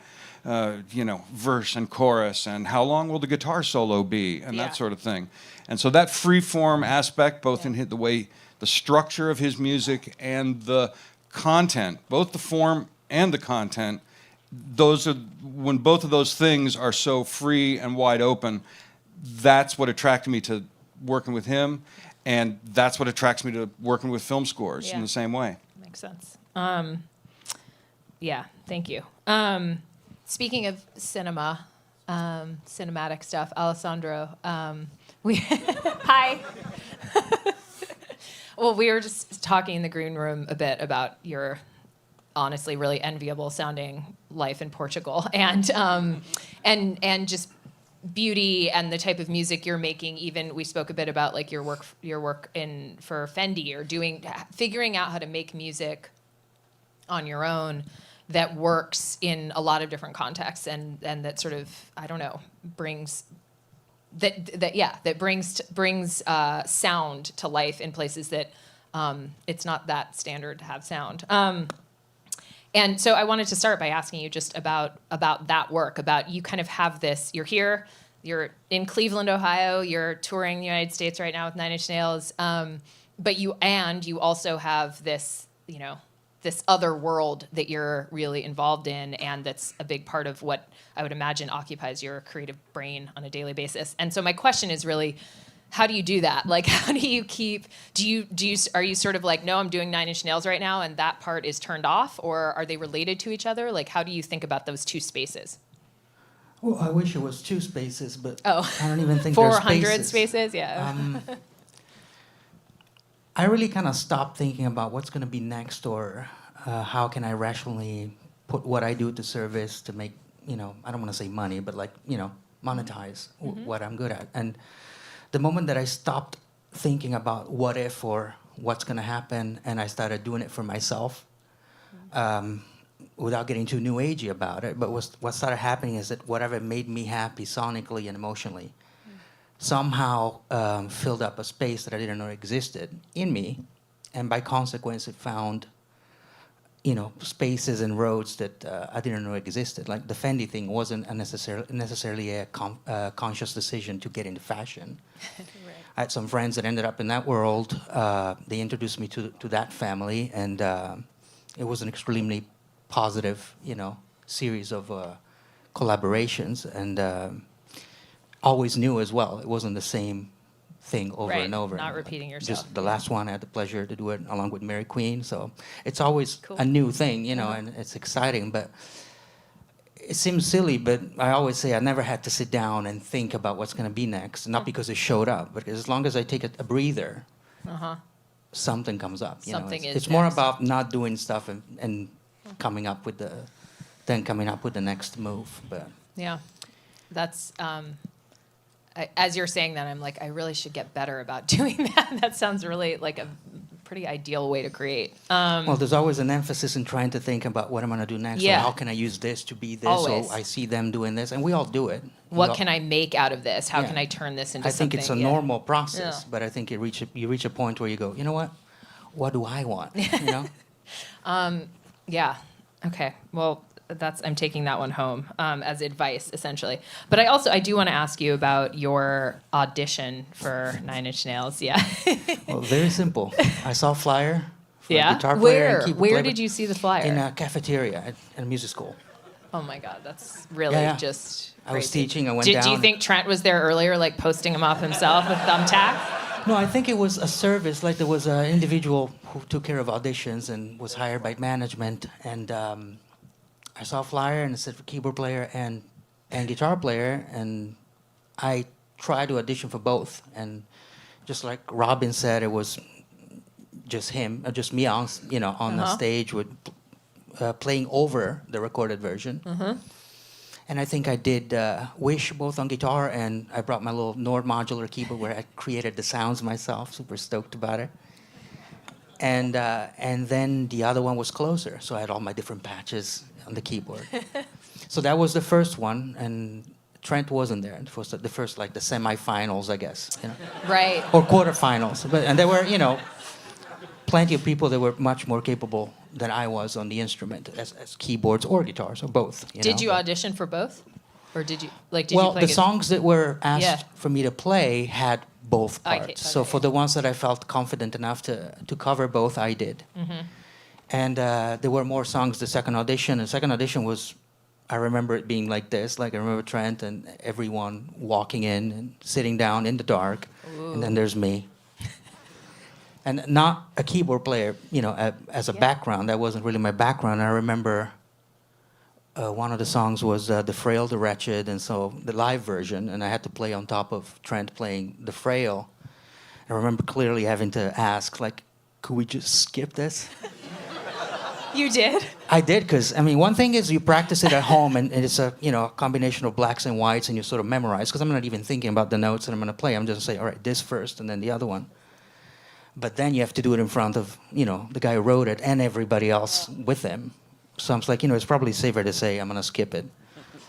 verse and chorus and how long will the guitar solo be and that sort of thing. And so that free form aspect, both in the way, the structure of his music and the content, both the form and the content, when both of those things are so free and wide open, that's what attracted me to working with him. And that's what attracts me to working with film scores in the same way. Makes sense. Thank you. Speaking of cinema, cinematic stuff, Alessandro, hi. Well, we were just talking in the green room a bit about your honestly really enviable sounding life in Portugal, and just beauty and the type of music you're making. Even we spoke a bit about like your work for Fendi, or figuring out how to make music on your own that works in a lot of different contexts, and that sort of, I don't know, brings brings sound to life in places that it's not that standard to have sound. And so I wanted to start by asking you just about that work, about you kind of have this, you're here, you're in Cleveland, Ohio, you're touring the United States right now with Nine Inch Nails, but you also have this, this other world that you're really involved in, and that's a big part of what I would imagine occupies your creative brain on a daily basis. And so my question is really, how do you do that? Like, how do you keep, are you sort of like, no, I'm doing Nine Inch Nails right now, and that part is turned off, or are they related to each other? Like, how do you think about those two spaces? Well, I wish it was 2 spaces, but Oh. I don't even think there's 400 spaces. spaces, yeah. I really kind of stopped thinking about what's going to be next, or how can I rationally put what I do to service to make, I don't want to say money, but like, monetize what I'm good at. And the moment that I stopped thinking about what if or what's going to happen, and I started doing it for myself, without getting too new agey about it, but what started happening is that whatever made me happy sonically and emotionally somehow filled up a space that I didn't know existed in me, and by consequence it found spaces and roads that I didn't know existed. Like the Fendi thing wasn't necessarily a conscious decision to get into fashion. Right. I had some friends that ended up in that world. They introduced me to that family, and it was an extremely positive, series of collaborations, and always new as well. It wasn't the same thing over Right, and over. not repeating yourself. Just the last one, I had the pleasure to do it along with Mary Queen. So it's always Cool. a new thing, and it's exciting. But it seems silly, but I always say I never had to sit down and think about what's going to be next. Not because it showed up, but as long as I take a breather, something comes up. Something is It's more next. about not doing stuff and coming up with the next move. But Yeah, that's, as you're saying that, I'm like, I really should get better about doing that. That sounds really like a pretty ideal way to create. well, there's always an emphasis in trying to think about what I'm going to do next. Yeah. Or how can I use this to be this? Always. Or I see them doing this, and we all do it. What can I make out of this? How Yeah. can I turn this into I think something? it's a yeah. normal process, Yeah. but I think you reach a point where you go, you know what? What do I want? Yeah. Okay. Well, I'm taking that one home as advice, essentially. But I do want to ask you about your audition for Nine Inch Nails. Yeah. Well, very simple. I saw a flyer for a Yeah. guitar player and Where? keyboard Where player did you see the flyer? in a cafeteria at a music school. Oh my God, that's really Yeah. just. I was crazy. teaching. I went Do down. you think Trent was there earlier, like posting them off himself with thumbtacks? No, I think it was a service. Like there was an individual who took care of auditions and was hired by management. And I saw a flyer and it said for keyboard player and guitar player. And I tried to audition for both. And just like Robin said, it was just him, just me on the stage with playing over the recorded version. And I think I did Wish both on guitar, and I brought my little Nord modular keyboard where I created the sounds myself. Super stoked about it. And then the other one was Closer, so I had all my different patches on the keyboard. So that was the first one, and Trent wasn't there. It was the first, like the semifinals, I guess, Right. or quarterfinals. And there were, plenty of people that were much more capable than I was on the instrument, as keyboards or guitars, or both. Did you audition for both, or did you Well, you play the songs that were asked Yeah. for me to play had both Okay, parts. So okay. for the ones that I felt confident enough to cover both, I did. And there were more songs the second audition. The second audition was, I remember it being like this. Like I remember Trent and everyone walking in and sitting down in the dark. And then there's me. And not a keyboard player, as a background. That wasn't really my background. I remember one of the songs was The Frail, the Wretched, and so the live version, and I had to play on top of Trent playing The Frail. I remember clearly having to ask, like, could we just skip this? You did? I did, because, I mean, one thing is you practice it at home, and it's a, a combination of blacks and whites, and you sort of memorize, because I'm not even thinking about the notes that I'm going to play. I'm just saying, all right, this first, and then the other one. But then you have to do it in front of, the guy who wrote it and everybody else with him. So I'm like, it's probably safer to say I'm going to skip it.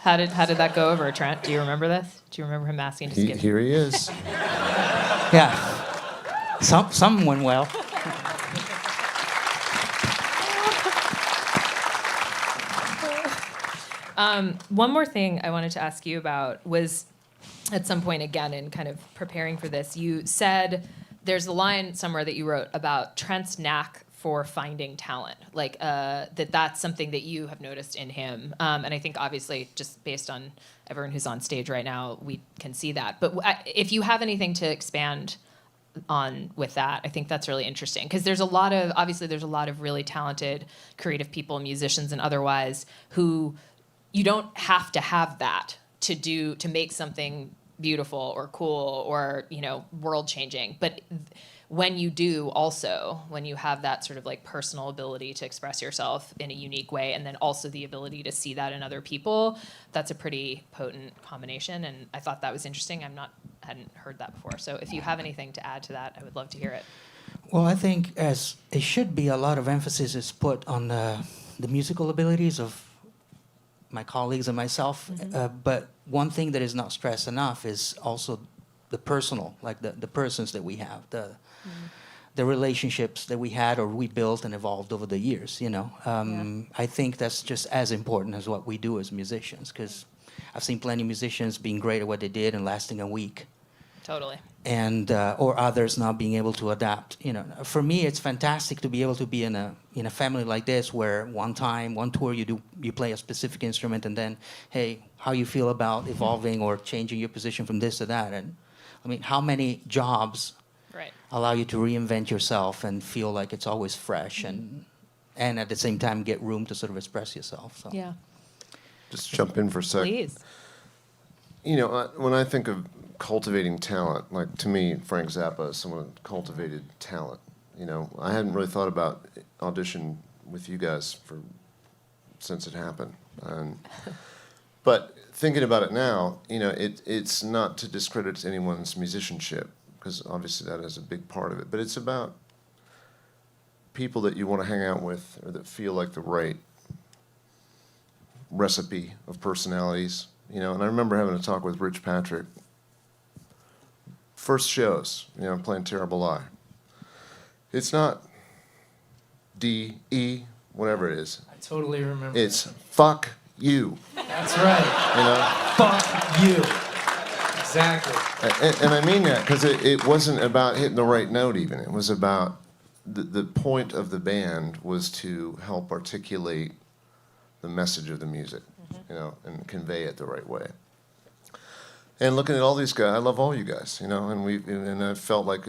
How did that go over, Trent? Do you remember this? Do you remember him asking to skip? Here he is. Yeah. Some went well. One more thing I wanted to ask you about was, at some point, again, in kind of preparing for this, you said there's a line somewhere that you wrote about Trent's knack for finding talent, like that's something that you have noticed in him. And I think, obviously, just based on everyone who's on stage right now, we can see that. But if you have anything to expand on with that, I think that's really interesting, because there's a lot of really talented, creative people, musicians and otherwise, who you don't have to have that to make something beautiful or cool or world changing. But when you do, also when you have that sort of like personal ability to express yourself in a unique way, and then also the ability to see that in other people, that's a pretty potent combination. And I thought that was interesting. Hadn't heard that before. So if you have anything to add to that, I would love to hear it. Well, I think as it should be, a lot of emphasis is put on the musical abilities of my colleagues and myself. But one thing that is not stressed enough is also the personal, like the persons that we have, the relationships that we had or we built and evolved over the years, I think that's just as important as what we do as musicians, because I've seen plenty of musicians being great at what they did and lasting a week. Totally. And or others not being able to adapt. For me, it's fantastic to be able to be in a family like this, where one tour you play a specific instrument, and then, hey, how you feel about evolving or changing your position from this to that. And I mean, how many jobs allow you to reinvent yourself and feel like it's always fresh, and at the same time get room to sort of express yourself. So. Yeah. Just jump in for a sec. Please. When I think of cultivating talent, like, to me, Frank Zappa is someone who cultivated talent. I hadn't really thought about audition with you guys since it happened. But thinking about it now, it's not to discredit anyone's musicianship, because obviously that is a big part of it. But it's about people that you want to hang out with, or that feel like the right recipe of personalities. And I remember having a talk with Rich Patrick. First shows, I'm playing Terrible Lie. It's not D, E, whatever it is. I totally remember. It's fuck you. That's right. Fuck you. Exactly. And I mean that because it wasn't about hitting the right note even. It was about the point of the band was to help articulate the message of the music, and convey it the right way. And looking at all these guys, I love all you guys, and I felt like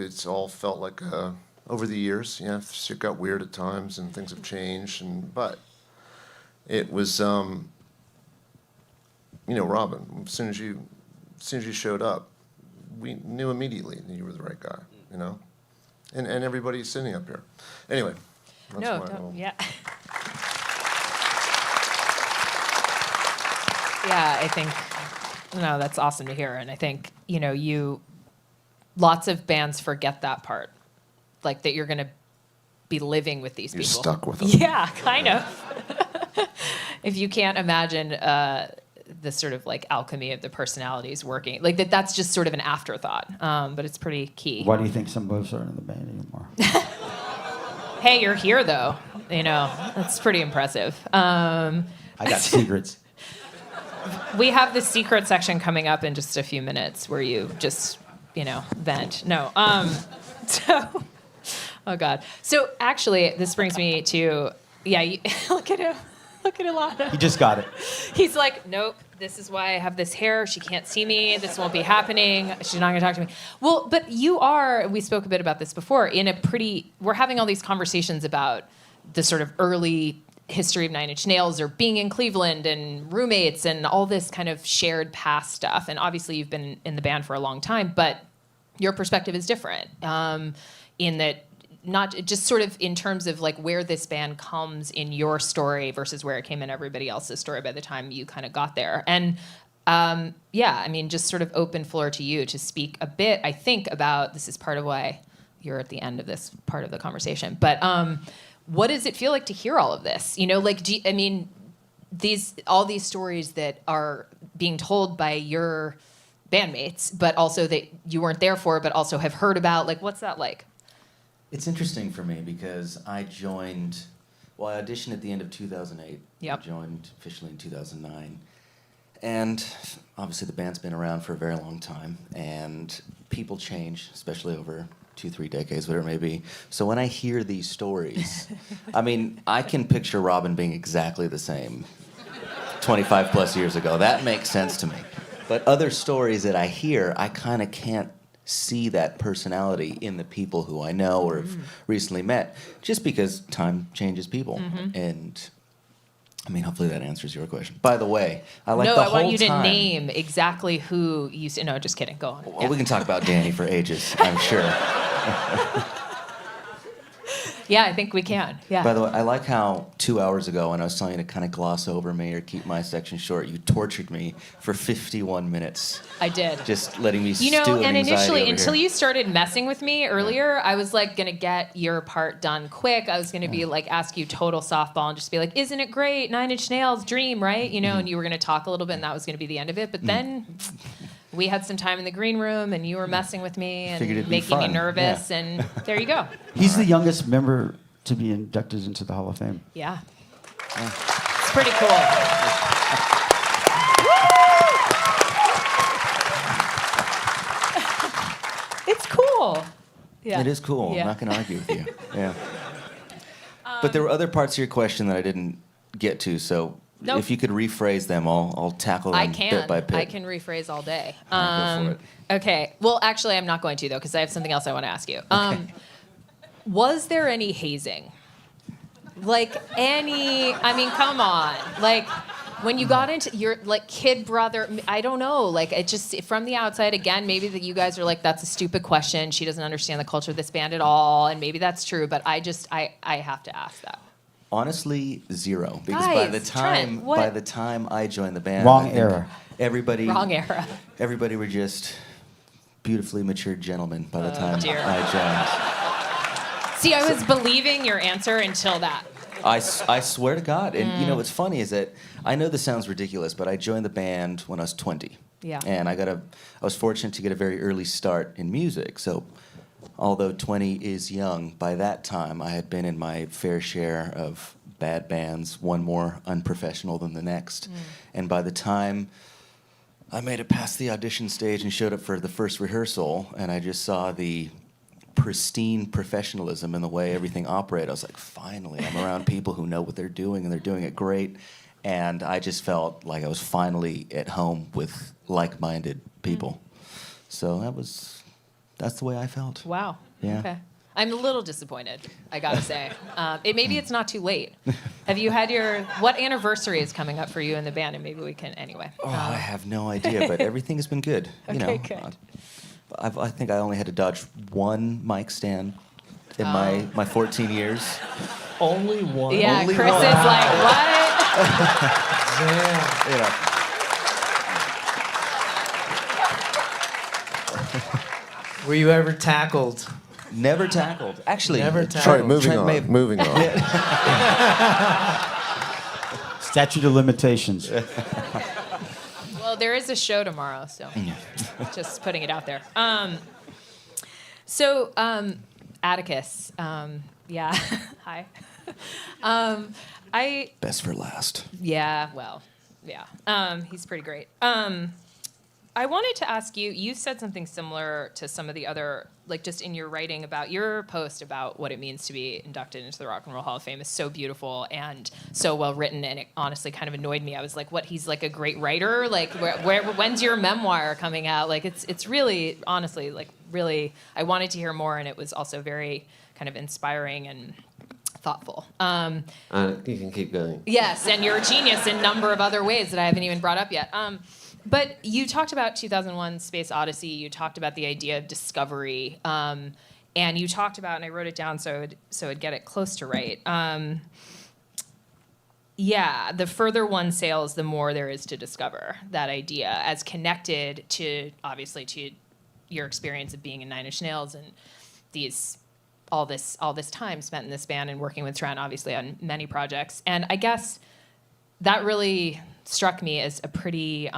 over the years, shit got weird at times and things have changed, but it was, Robin, as soon as you showed up, we knew immediately that you were the right guy, and everybody sitting up here. Anyway. Yeah. Yeah, I think, that's awesome to hear. And I think, lots of bands forget that part, like that you're going to be living with these You're people. stuck with them. Yeah, kind of. If you can't imagine the sort of like alchemy of the personalities working, like that's just sort of an afterthought, but it's pretty key. Why do you think some of us aren't in the band anymore? Hey, you're here though. That's pretty impressive. I got secrets. We have the secret section coming up in just a few minutes where you just, vent. No. Oh God. So actually, this brings me to, look at him. Look at Ilana. He just got it. He's like, nope, this is why I have this hair. She can't see me. This won't be happening. She's not going to talk to me. Well, but we spoke a bit about this before, we're having all these conversations about the sort of early history of Nine Inch Nails, or being in Cleveland and roommates and all this kind of shared past stuff. And obviously you've been in the band for a long time, but your perspective is different in that not just sort of in terms of like where this band comes in your story versus where it came in everybody else's story by the time you kind of got there. And yeah, I mean, just sort of open floor to you to speak a bit, I think, about, this is part of why you're at the end of this part of the conversation, but what does it feel like to hear all of this? You know, like, I mean, all these stories that are being told by your bandmates, but also that you weren't there for, but also have heard about, like, what's that like? It's interesting for me because I joined, well, I auditioned at the end of 2008. Yep. I joined officially in 2009. And obviously the band's been around for a very long time, and people change, especially over 2-3 decades, whatever it may be. So when I hear these stories, I mean, I can picture Robin being exactly the same 25 plus years ago. That makes sense to me. But other stories that I hear, I kind of can't see that personality in the people who I know or have recently met, just because time changes people. And I mean, hopefully that answers your question. By the way, I like no, the I whole want you to time- name exactly who you said. No, just kidding. Go on. Well, we can talk about Danny for ages, I'm sure. Yeah, I think we can. Yeah. By the way, I like how 2 hours ago, when I was telling you to kind of gloss over me or keep my section short, you tortured me for 51 minutes. I did. Just letting me You know, stew in and anxiety initially, over until here. you started messing with me earlier, I was like gonna get your part done quick. I was gonna be like, ask you total softball and just be like, isn't it great? 9 Inch Nails, Dream, right? You know, and you were gonna talk a little bit, and that was gonna be the end of it. But then we had some time in the green room, and you were messing with me and Figured it'd be making me fun, nervous, and there you go. He's the youngest member to be inducted into the Hall of Fame. Yeah. It's pretty cool. It's cool. Yeah. It is cool. Yeah. I'm not going to argue with you. Yeah. But there were other parts of your question that I didn't get to, so Nope. if you could rephrase them, I'll tackle them I can. bit by bit. I can rephrase all day. Go for it. Okay. Well, actually, I'm not going to, though, because I have something else I want to ask you. Was there any hazing? Like I mean, come on. Like, when you got into your, like, kid brother, I don't know. Like, it just, from the outside, again, maybe that you guys are like, that's a stupid question. She doesn't understand the culture of this band at all. And maybe that's true, but I have to ask that. Honestly, zero. Because by the Guys, Trent, what? by the time I joined the band, Wrong I think era. Everybody, Wrong era. everybody were just beautifully matured gentlemen by the time dear. I joined. See, I was believing your answer until that. I swear to God. And you know what's funny is that I know this sounds ridiculous, but I joined the band when I was 20. Yeah. And I was fortunate to get a very early start in music. So although 20 is young, by that time I had been in my fair share of bad bands, one more unprofessional than the next. And by the time I made it past the audition stage and showed up for the first rehearsal, and I just saw the pristine professionalism in the way everything operated, I was like, finally, I'm around people who know what they're doing, and they're doing it great. And I just felt like I was finally at home with like-minded people. So that's the way I felt. Wow. Yeah. Okay. I'm a little disappointed, I gotta say. Maybe it's not too late. Have you had what anniversary is coming up for you in the band? And maybe we can, anyway. Oh, I have no idea, but everything has been good. You know, Okay, good. I think I only had to dodge one mic stand in my 14 years. Only one. Yeah, Only Chris one. is like, what? Damn. You know. Were you ever tackled? Never tackled. Actually, Never All tackled. right, moving Trent may on. have- Moving on. Statute of limitations. Well, there is a show tomorrow, so just putting it out there. So, Atticus, yeah, hi. Best for last. Yeah, well, yeah, he's pretty great. I wanted to ask you, you said something similar to some of the other, like just in your writing about your post about what it means to be inducted into the Rock and Roll Hall of Fame is so beautiful and so well written, and it honestly kind of annoyed me. I was like, what, he's like a great writer? Like, when's your memoir coming out? Like, it's really, honestly, like really, I wanted to hear more, and it was also very kind of inspiring and thoughtful. You can keep going. Yes, and you're a genius in a number of other ways that I haven't even brought up yet. But you talked about 2001 Space Odyssey. You talked about the idea of discovery. And you talked about, and I wrote it down so I'd get it close to right. Yeah, the further one sails, the more there is to discover. That idea, as connected to, obviously, to your experience of being in Nine Inch Nails and all this time spent in this band and working with Trent, obviously, on many projects. And I guess that really struck me as a pretty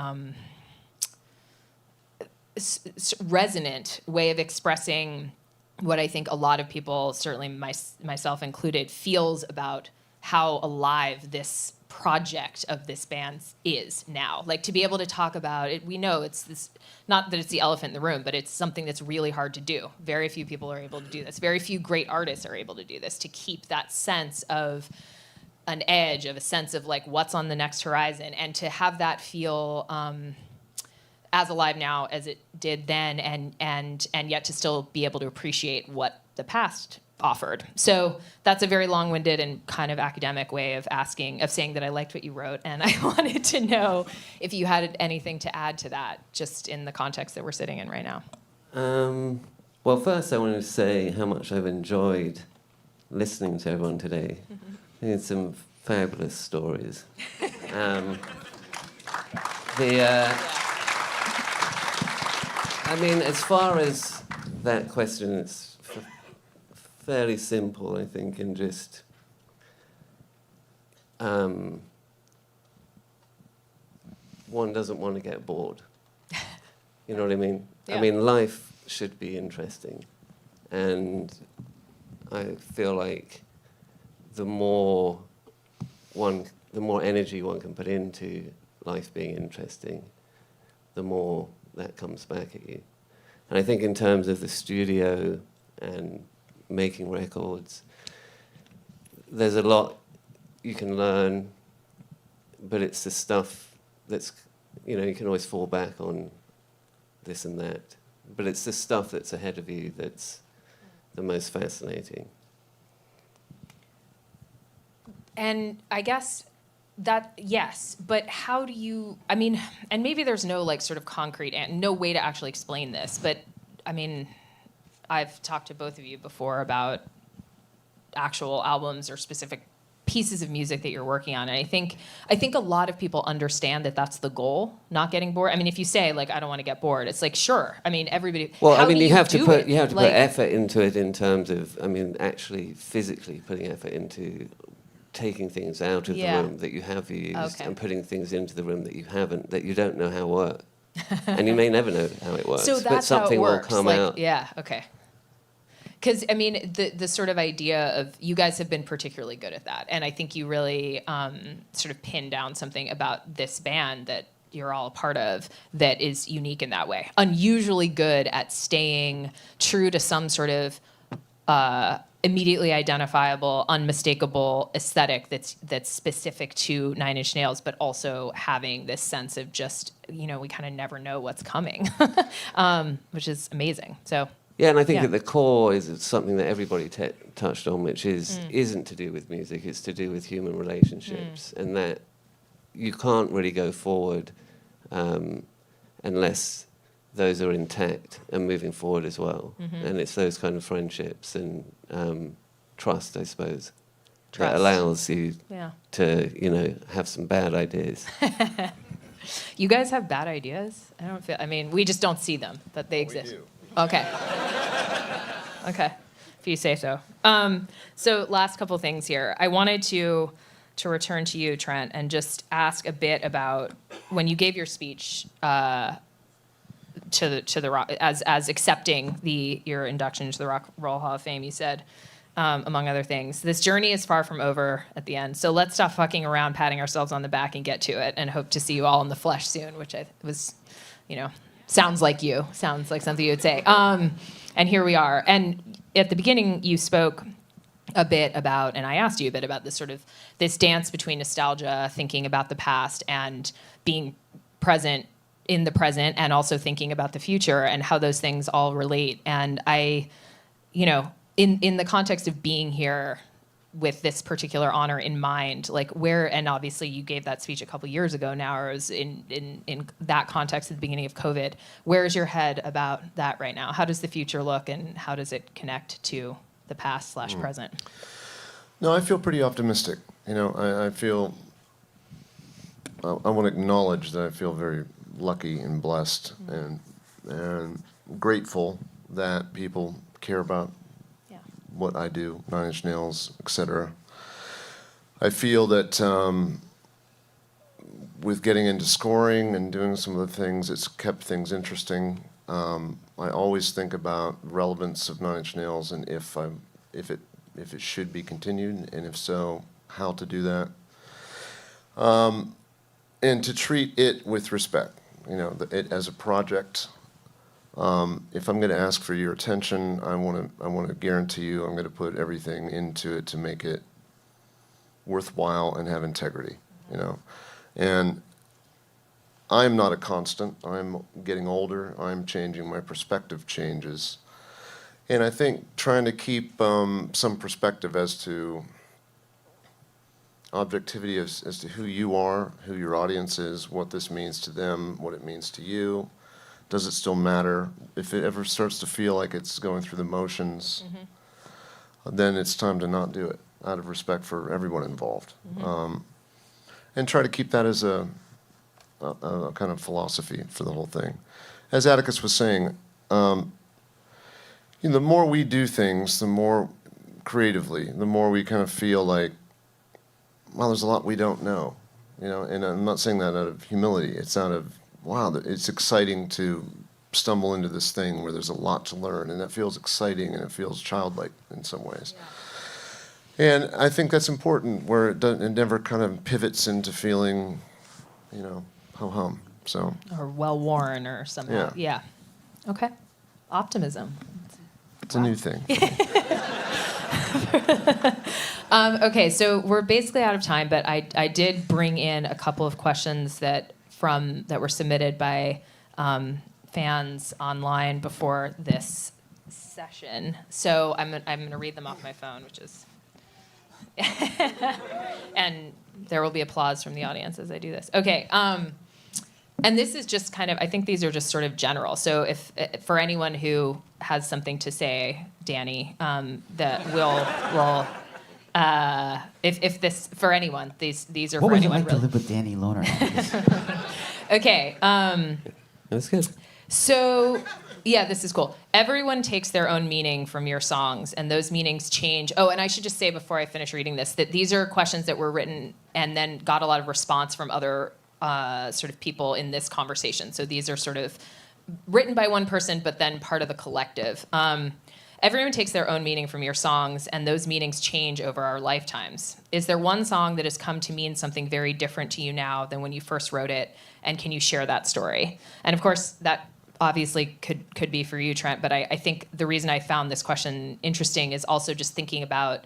resonant way of expressing what I think a lot of people, certainly myself included, feels about how alive this project of this band is now. Like, to be able to talk about it, we know it's this, not that it's the elephant in the room, but it's something that's really hard to do. Very few people are able to do this. Very few great artists are able to do this, to keep that sense of an edge, of a sense of like what's on the next horizon, and to have that feel as alive now as it did then, and yet to still be able to appreciate what the past offered. So that's a very long-winded and kind of academic way of saying that I liked what you wrote, and I wanted to know if you had anything to add to that, just in the context that we're sitting in right now. Well, first I wanted to say how much I've enjoyed listening to everyone today. I think it's some fabulous stories. I mean, as far as that question, it's fairly simple, I think, and just one doesn't want to get bored. You know what I mean? Yeah. I mean, life should be interesting, and I feel like the more energy one can put into life being interesting, the more that comes back at you. And I think in terms of the studio and making records, there's a lot you can learn, but it's the stuff that's, you can always fall back on this and that, but it's the stuff that's ahead of you that's the most fascinating. And I guess that, yes, but how do you, I mean, and maybe there's no like sort of concrete, no way to actually explain this, but I mean, I've talked to both of you before about actual albums or specific pieces of music that you're working on, and I think a lot of people understand that that's the goal, not getting bored. I mean, if you say like I don't want to get bored, it's like sure. I mean, everybody. Well, how I mean, do you have to put like, effort into it in terms of, I mean, actually physically putting effort into taking things out of the room that you have used and putting things into the room that you haven't, that you don't know how work. And you may never know how it works, so that's but something how it works. will come like, out. Yeah, okay. Because, I mean, the sort of idea of, you guys have been particularly good at that. And I think you really sort of pinned down something about this band that you're all a part of that is unique in that way. Unusually good at staying true to some sort of immediately identifiable, unmistakable aesthetic that's specific to Nine Inch Nails, but also having this sense of just, we kind of never know what's coming, which is amazing. So. Yeah, and I think at the core is something that everybody touched on, which isn't to do with music, it's to do with human relationships, and that you can't really go forward unless those are intact and moving forward as well. And it's those kind of friendships and trust, I suppose, that allows you to, have some bad ideas. You guys have bad ideas? I mean, we just don't see them, but they exist. We do. Okay. Okay, if you say so. So last couple things here. I wanted to return to you, Trent, and just ask a bit about when you gave your speech to the rock, as accepting your induction into the Rock and Roll Hall of Fame. You said, among other things, this journey is far from over at the end. So let's stop fucking around, patting ourselves on the back, and get to it. And hope to see you all in the flesh soon, which was, sounds like you. Sounds like something you would say. And here we are. And at the beginning, you spoke a bit about, and I asked you a bit about this dance between nostalgia, thinking about the past, and being present in the present, and also thinking about the future, and how those things all relate. And I, in the context of being here with this particular honor in mind, like where, and obviously you gave that speech a couple years ago now, or is in that context at the beginning of COVID, where's your head about that right now? How does the future look, and how does it connect to the past / present? No, I feel pretty optimistic. You know, I feel, I want to acknowledge that I feel very lucky and blessed and grateful that people care about what I do, Nine Inch Nails, etc. I feel that with getting into scoring and doing some of the things, it's kept things interesting. I always think about relevance of Nine Inch Nails and if it should be continued, and if so, how to do that. And to treat it with respect, you know, it as a project. If I'm going to ask for your attention, I want to guarantee you I'm going to put everything into it to make it worthwhile and have integrity, you know. And I'm not a constant. I'm getting older. I'm changing. My perspective changes. And I think trying to keep some perspective as to objectivity as to who you are, who your audience is, what this means to them, what it means to you. Does it still matter? If it ever starts to feel like it's going through the motions, then it's time to not do it, out of respect for everyone involved. And try to keep that as a kind of philosophy for the whole thing. As Atticus was saying, you know, the more we do things, the more creatively, the more we kind of feel like, well, there's a lot we don't know, you know. And I'm not saying that out of humility. It's out of, wow, it's exciting to stumble into this thing where there's a lot to learn, and that feels exciting and it feels childlike in some ways. And I think that's important, where it never kind of pivots into feeling, you know, ho-hum. So. Or well-worn or somehow. Yeah. Okay. Optimism. It's a new thing. Okay, so we're basically out of time, but I did bring in a couple of questions that were submitted by fans online before this session. So I'm going to read them off my phone, which is, and there will be applause from the audience as I do this. Okay. And this is just kind of, I think these are just sort of general. So if for anyone who has something to say, Danny, that will if this, for anyone, these are What for was it anyone. like to live with Danny Lohner? Okay. That's good. So, yeah, this is cool. Everyone takes their own meaning from your songs, and those meanings change. Oh, and I should just say before I finish reading this, that these are questions that were written and then got a lot of response from other sort of people in this conversation. So these are sort of written by one person, but then part of the collective. Everyone takes their own meaning from your songs, and those meanings change over our lifetimes. Is there one song that has come to mean something very different to you now than when you first wrote it, and can you share that story? And of course, that obviously could be for you, Trent, but I think the reason I found this question interesting is also just thinking about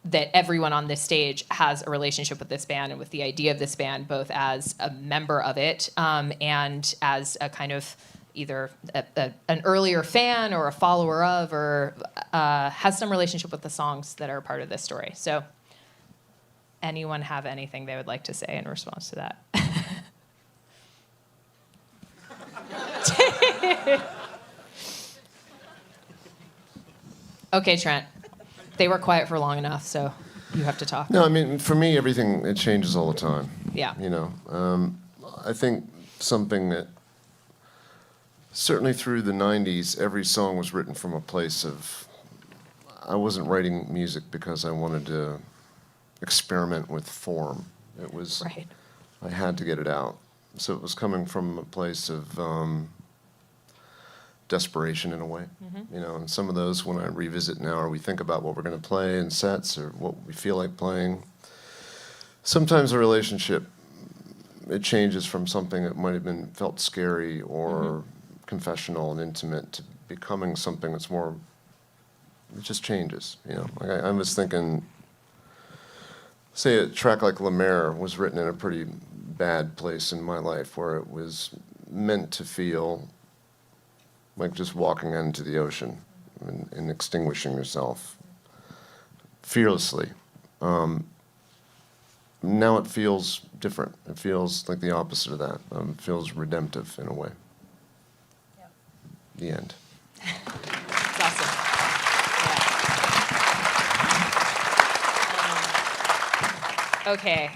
that everyone on this stage has a relationship with this band and with the idea of this band, both as a member of it and as a kind of either an earlier fan or a follower of, or has some relationship with the songs that are part of this story. So anyone have anything they would like to say in response to that? Okay, Trent. They were quiet for long enough, so you have to talk. No, I mean, for me, everything, it changes all the time. Yeah. You know, I think something that certainly through the 90s, every song was written from a place of, I wasn't writing music because I wanted to experiment with form. It was, Right. I had to get it out. So it was coming from a place of desperation in a way, you know, and some of those when I revisit now, or we think about what we're going to play in sets or what we feel like playing, sometimes a relationship, it changes from something that might have been felt scary or confessional and intimate to becoming something that's more, it just changes, you know. Like I was thinking, say a track like La Mer was written in a pretty bad place in my life where it was meant to feel like just walking into the ocean and extinguishing yourself fearlessly. Now it feels different. It feels like the opposite of that. It feels redemptive in a way. The end. It's awesome. Yeah. Okay.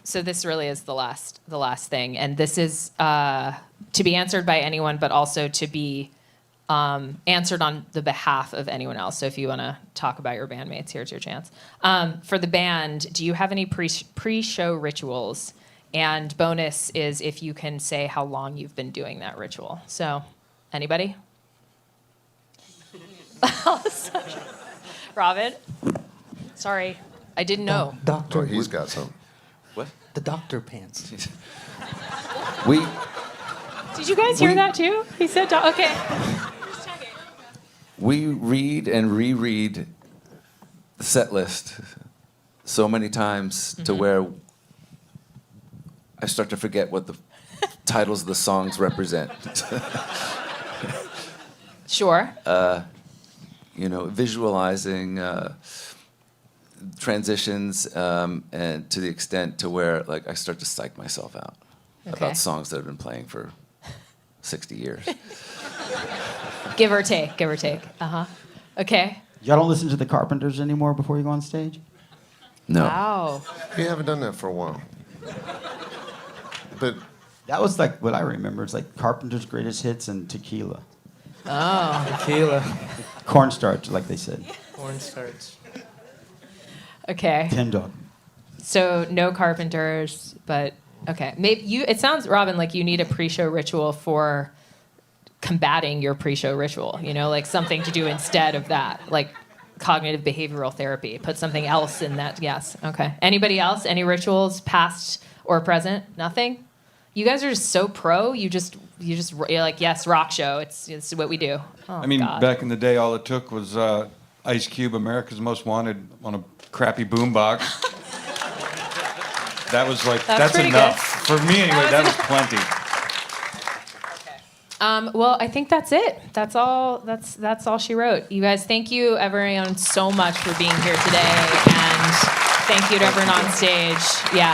So this really is the last thing, and this is to be answered by anyone, but also to be answered on the behalf of anyone else. So if you want to talk about your bandmates, here's your chance. For the band, do you have any pre-show rituals? And bonus is if you can say how long you've been doing that ritual. So, anybody? Robin? Sorry, I didn't know. Oh, he's got some. What? The doctor pants. We Did you guys hear that too? He said, okay. we read and reread the set list so many times to where I start to forget what the titles of the songs represent. Sure. Visualizing transitions, and to the extent to where like I start to psych myself out Okay. about songs that have been playing for 60 years. Give or take. Okay. Y'all don't listen to the Carpenters anymore before you go on stage? No. Wow. We haven't done that for a while. But That was like what I remember. It's like Carpenter's greatest hits and tequila. Oh. Tequila, Cornstarch, like they said. cornstarch. Okay. Tin Dog. So no Carpenters, but okay. Maybe you. It sounds, Robin, like you need a pre-show ritual for combating your pre-show ritual. Like something to do instead of that, like cognitive behavioral therapy. Put something else in that. Yes. Okay. Anybody else? Any rituals, past or present? Nothing. You guys are just so pro. You're like, yes, rock show. It's what we do. Oh, I mean, God. back in the day, all it took was Ice Cube, America's Most Wanted, on a crappy boombox. That was like, That's that's pretty enough. For me, anyway, that was plenty. Well, I think that's it. That's all she wrote. You guys, thank you everyone so much for being here today, and thank you to everyone on stage. Yeah.